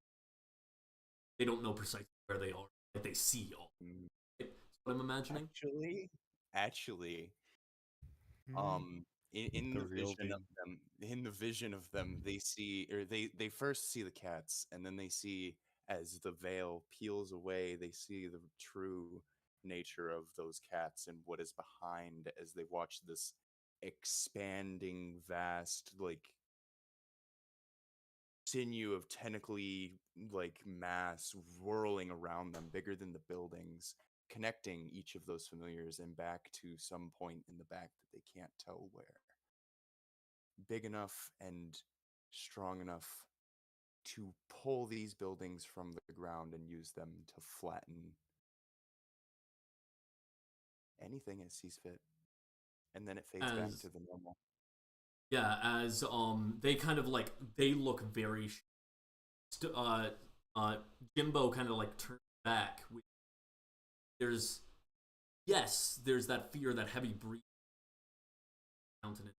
they don't know precisely where they are. Like they see all. That's what I'm imagining. Actually, in The the real vision of them, they see, or they first see the cats, and then they see as the veil peels away, they see the true nature of those cats and what is behind as they watch this expanding, vast, like sinew of tentacly like mass whirling around them, bigger than the buildings, connecting each of those familiars and back to some point in the back that they can't tell where. Big enough and strong enough to pull these buildings from the ground and use them to flatten anything it sees fit. And then it fades back to the normal. Yeah, as they kind of like they look very Jimbo kind of like turns back. There's that fear, that heavy breathing countenance.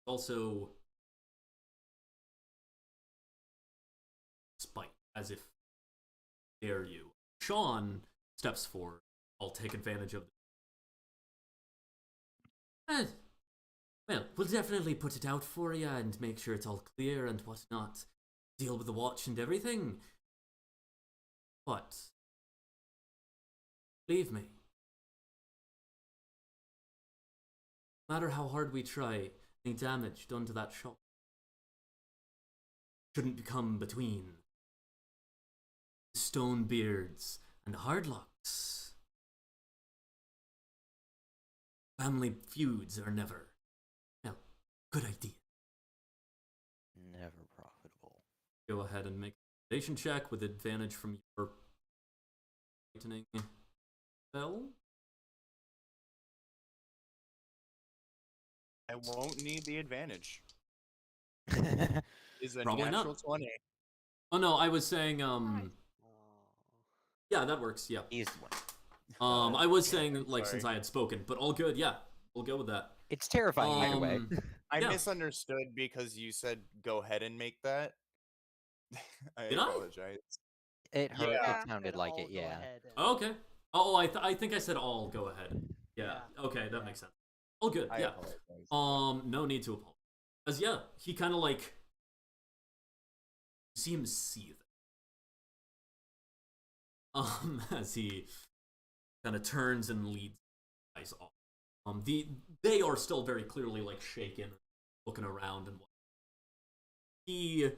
Also as if dare you. Sean steps forward. I'll take advantage of this. Well, we'll definitely put it out for you and make sure it's all clear and whatnot. Deal with the watch and everything. But, believe me, no matter how hard we try, any damage done to that shop shouldn't come between the Stonebeards and the Hardlocks. Family feuds are never, well, good idea. Never profitable. Go ahead and make a relation check with advantage from your lightning spell. I won't need the advantage. Is a Probably natural not. 20. Oh no, I was saying, Nice. yeah, that works, yeah. He's the one. I was saying, like, Sorry. since I had spoken, but all good, yeah. We'll go with that. It's terrifying either way. I Yeah. misunderstood because you said go ahead and make that. I Did I? apologize. It hurt. Yeah. It sounded Then like I'll it. go Yeah. ahead and- Oh, okay. Oh, I think I said all go ahead. Yeah. Okay, that Yeah. makes sense. All good, I yeah. apologize. No need to apologize. As yeah, he kind of like you see him seethe. As he kind of turns and leads you guys off. They are still very clearly like shaken, looking around and what. He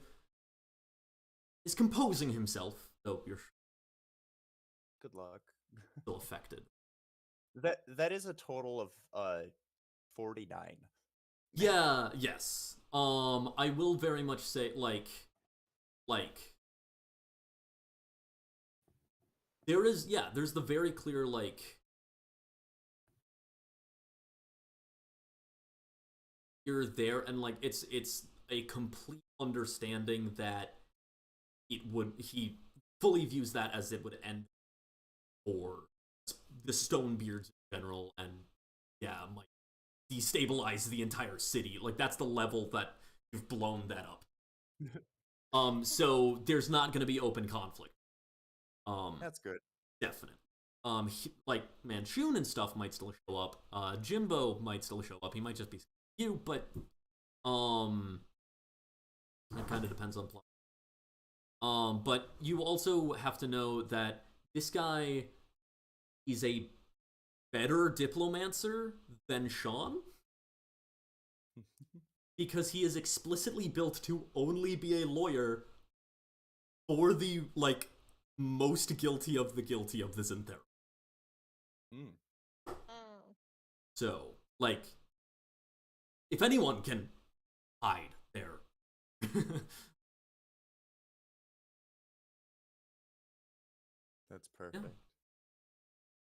is composing himself, though you're Good luck. still affected. That is a total of 49. Yeah, yes. I will very much say like there's the very clear like you're there and like it's a complete understanding that he fully views that as it would end for the Stonebeards in general and yeah, might destabilize the entire city. Like that's the level that you've blown that up. So there's not going to be open conflict. That's good. Definitely. Like Manchun and stuff might still show up. Jimbo might still show up. He might just be you, but it kind of depends on plot. But you also have to know that this guy is a better diplomancer than Sean. Because he is explicitly built to only be a lawyer for the, like, most guilty of the guilty of the Zinthera. Mm. So, like, if anyone can hide there. That's perfect. Yeah.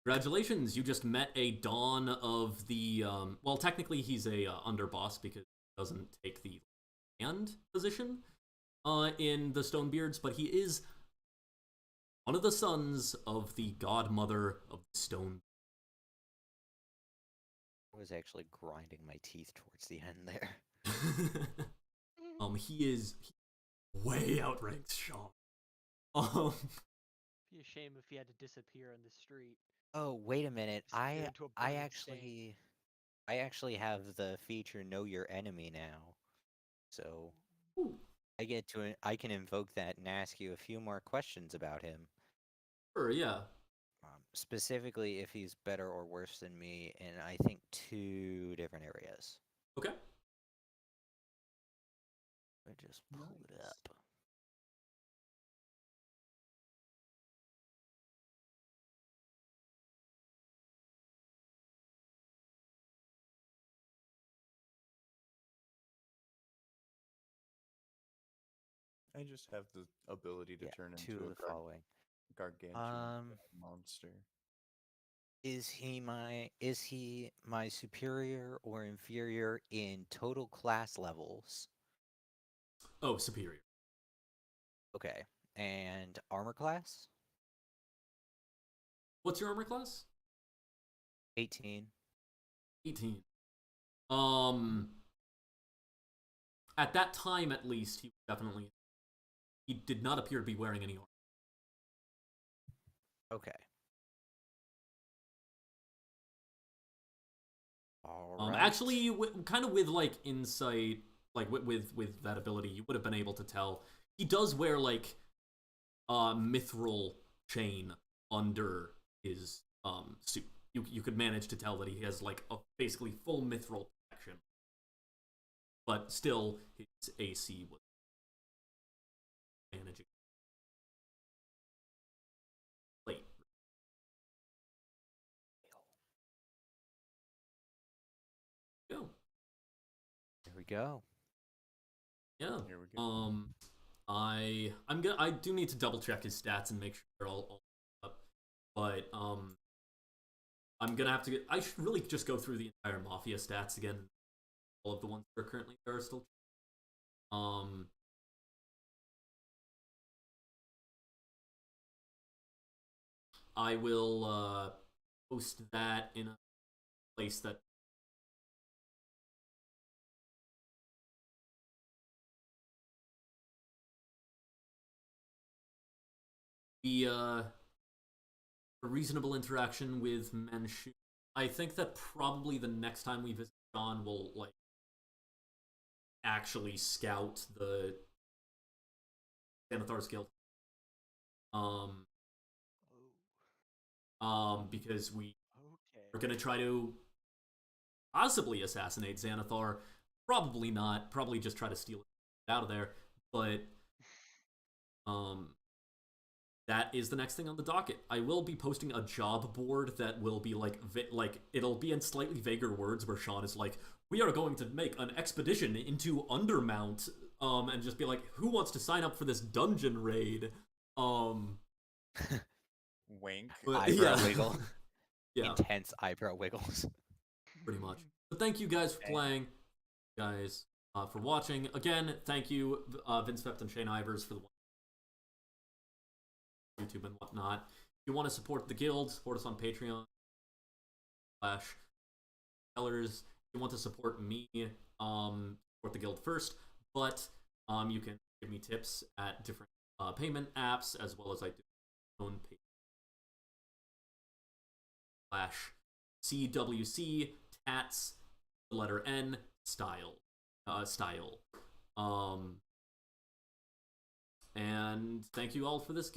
Congratulations, you just met a Dawn of the, well, technically he's a underboss because he doesn't take the hand position in the Stonebeards, but he is one of the sons of the godmother of the Stone. I was actually grinding my teeth towards the end there. He way outranks Sean. Be a shame if he had to disappear in the street. Oh, wait a minute. Disappear into a I burning stain. actually have the feature Know Your Enemy now. So Ooh. I can invoke that and ask you a few more questions about him. Sure, yeah. Specifically if he's better or worse than me in I think 2 different areas. Okay. I just pull it Nice. up. I just have the ability to Yeah, turn 2 into of a the following. gargantuan monster. Is he my superior or inferior in total class levels? Oh, superior. Okay. And armor class? What's your armor class? 18. 18. At that time, at least, he was definitely he did not appear to be wearing any armor. Okay. All right. Actually, kind of with like insight, like with that ability, you would have been able to tell he does wear like mithril chain under his suit. You could manage to tell that he has like a basically full mithril protection, but still his AC was managing. Late. Go. There we go. Yeah. Here we go. I do need to double check his stats and make sure they're all up. But I'm gonna have to I should really just go through the entire Mafia stats again. All of the ones that are currently there are still. I will post that in a place that a reasonable interaction with Menshu. I think that probably the next time we visit John, will like actually scout the Xanathar's Guild. Because we are gonna try to possibly assassinate Xanathar. Probably not. Probably just try to steal it out of there. But that is the next thing on the docket. I will be posting a job board that will be like it'll be in slightly vaguer words where Sean is like, we are going to make an expedition into Undermount, and just be like, who wants to sign up for this dungeon raid? Wink. Eyebrow wiggle. Yeah, Intense eyebrow wiggles. pretty much. But thank you guys for playing, guys, for watching. Again, thank you, Vince Vept and Shane Ivers, for the YouTube and whatnot. If you want to support the guild, support us on Patreon /sellers. If you want to support me, support the guild first, but you can give me tips at different payment apps, as well as I do my own Patreon /CWC tats the letter N style. And thank you all for this.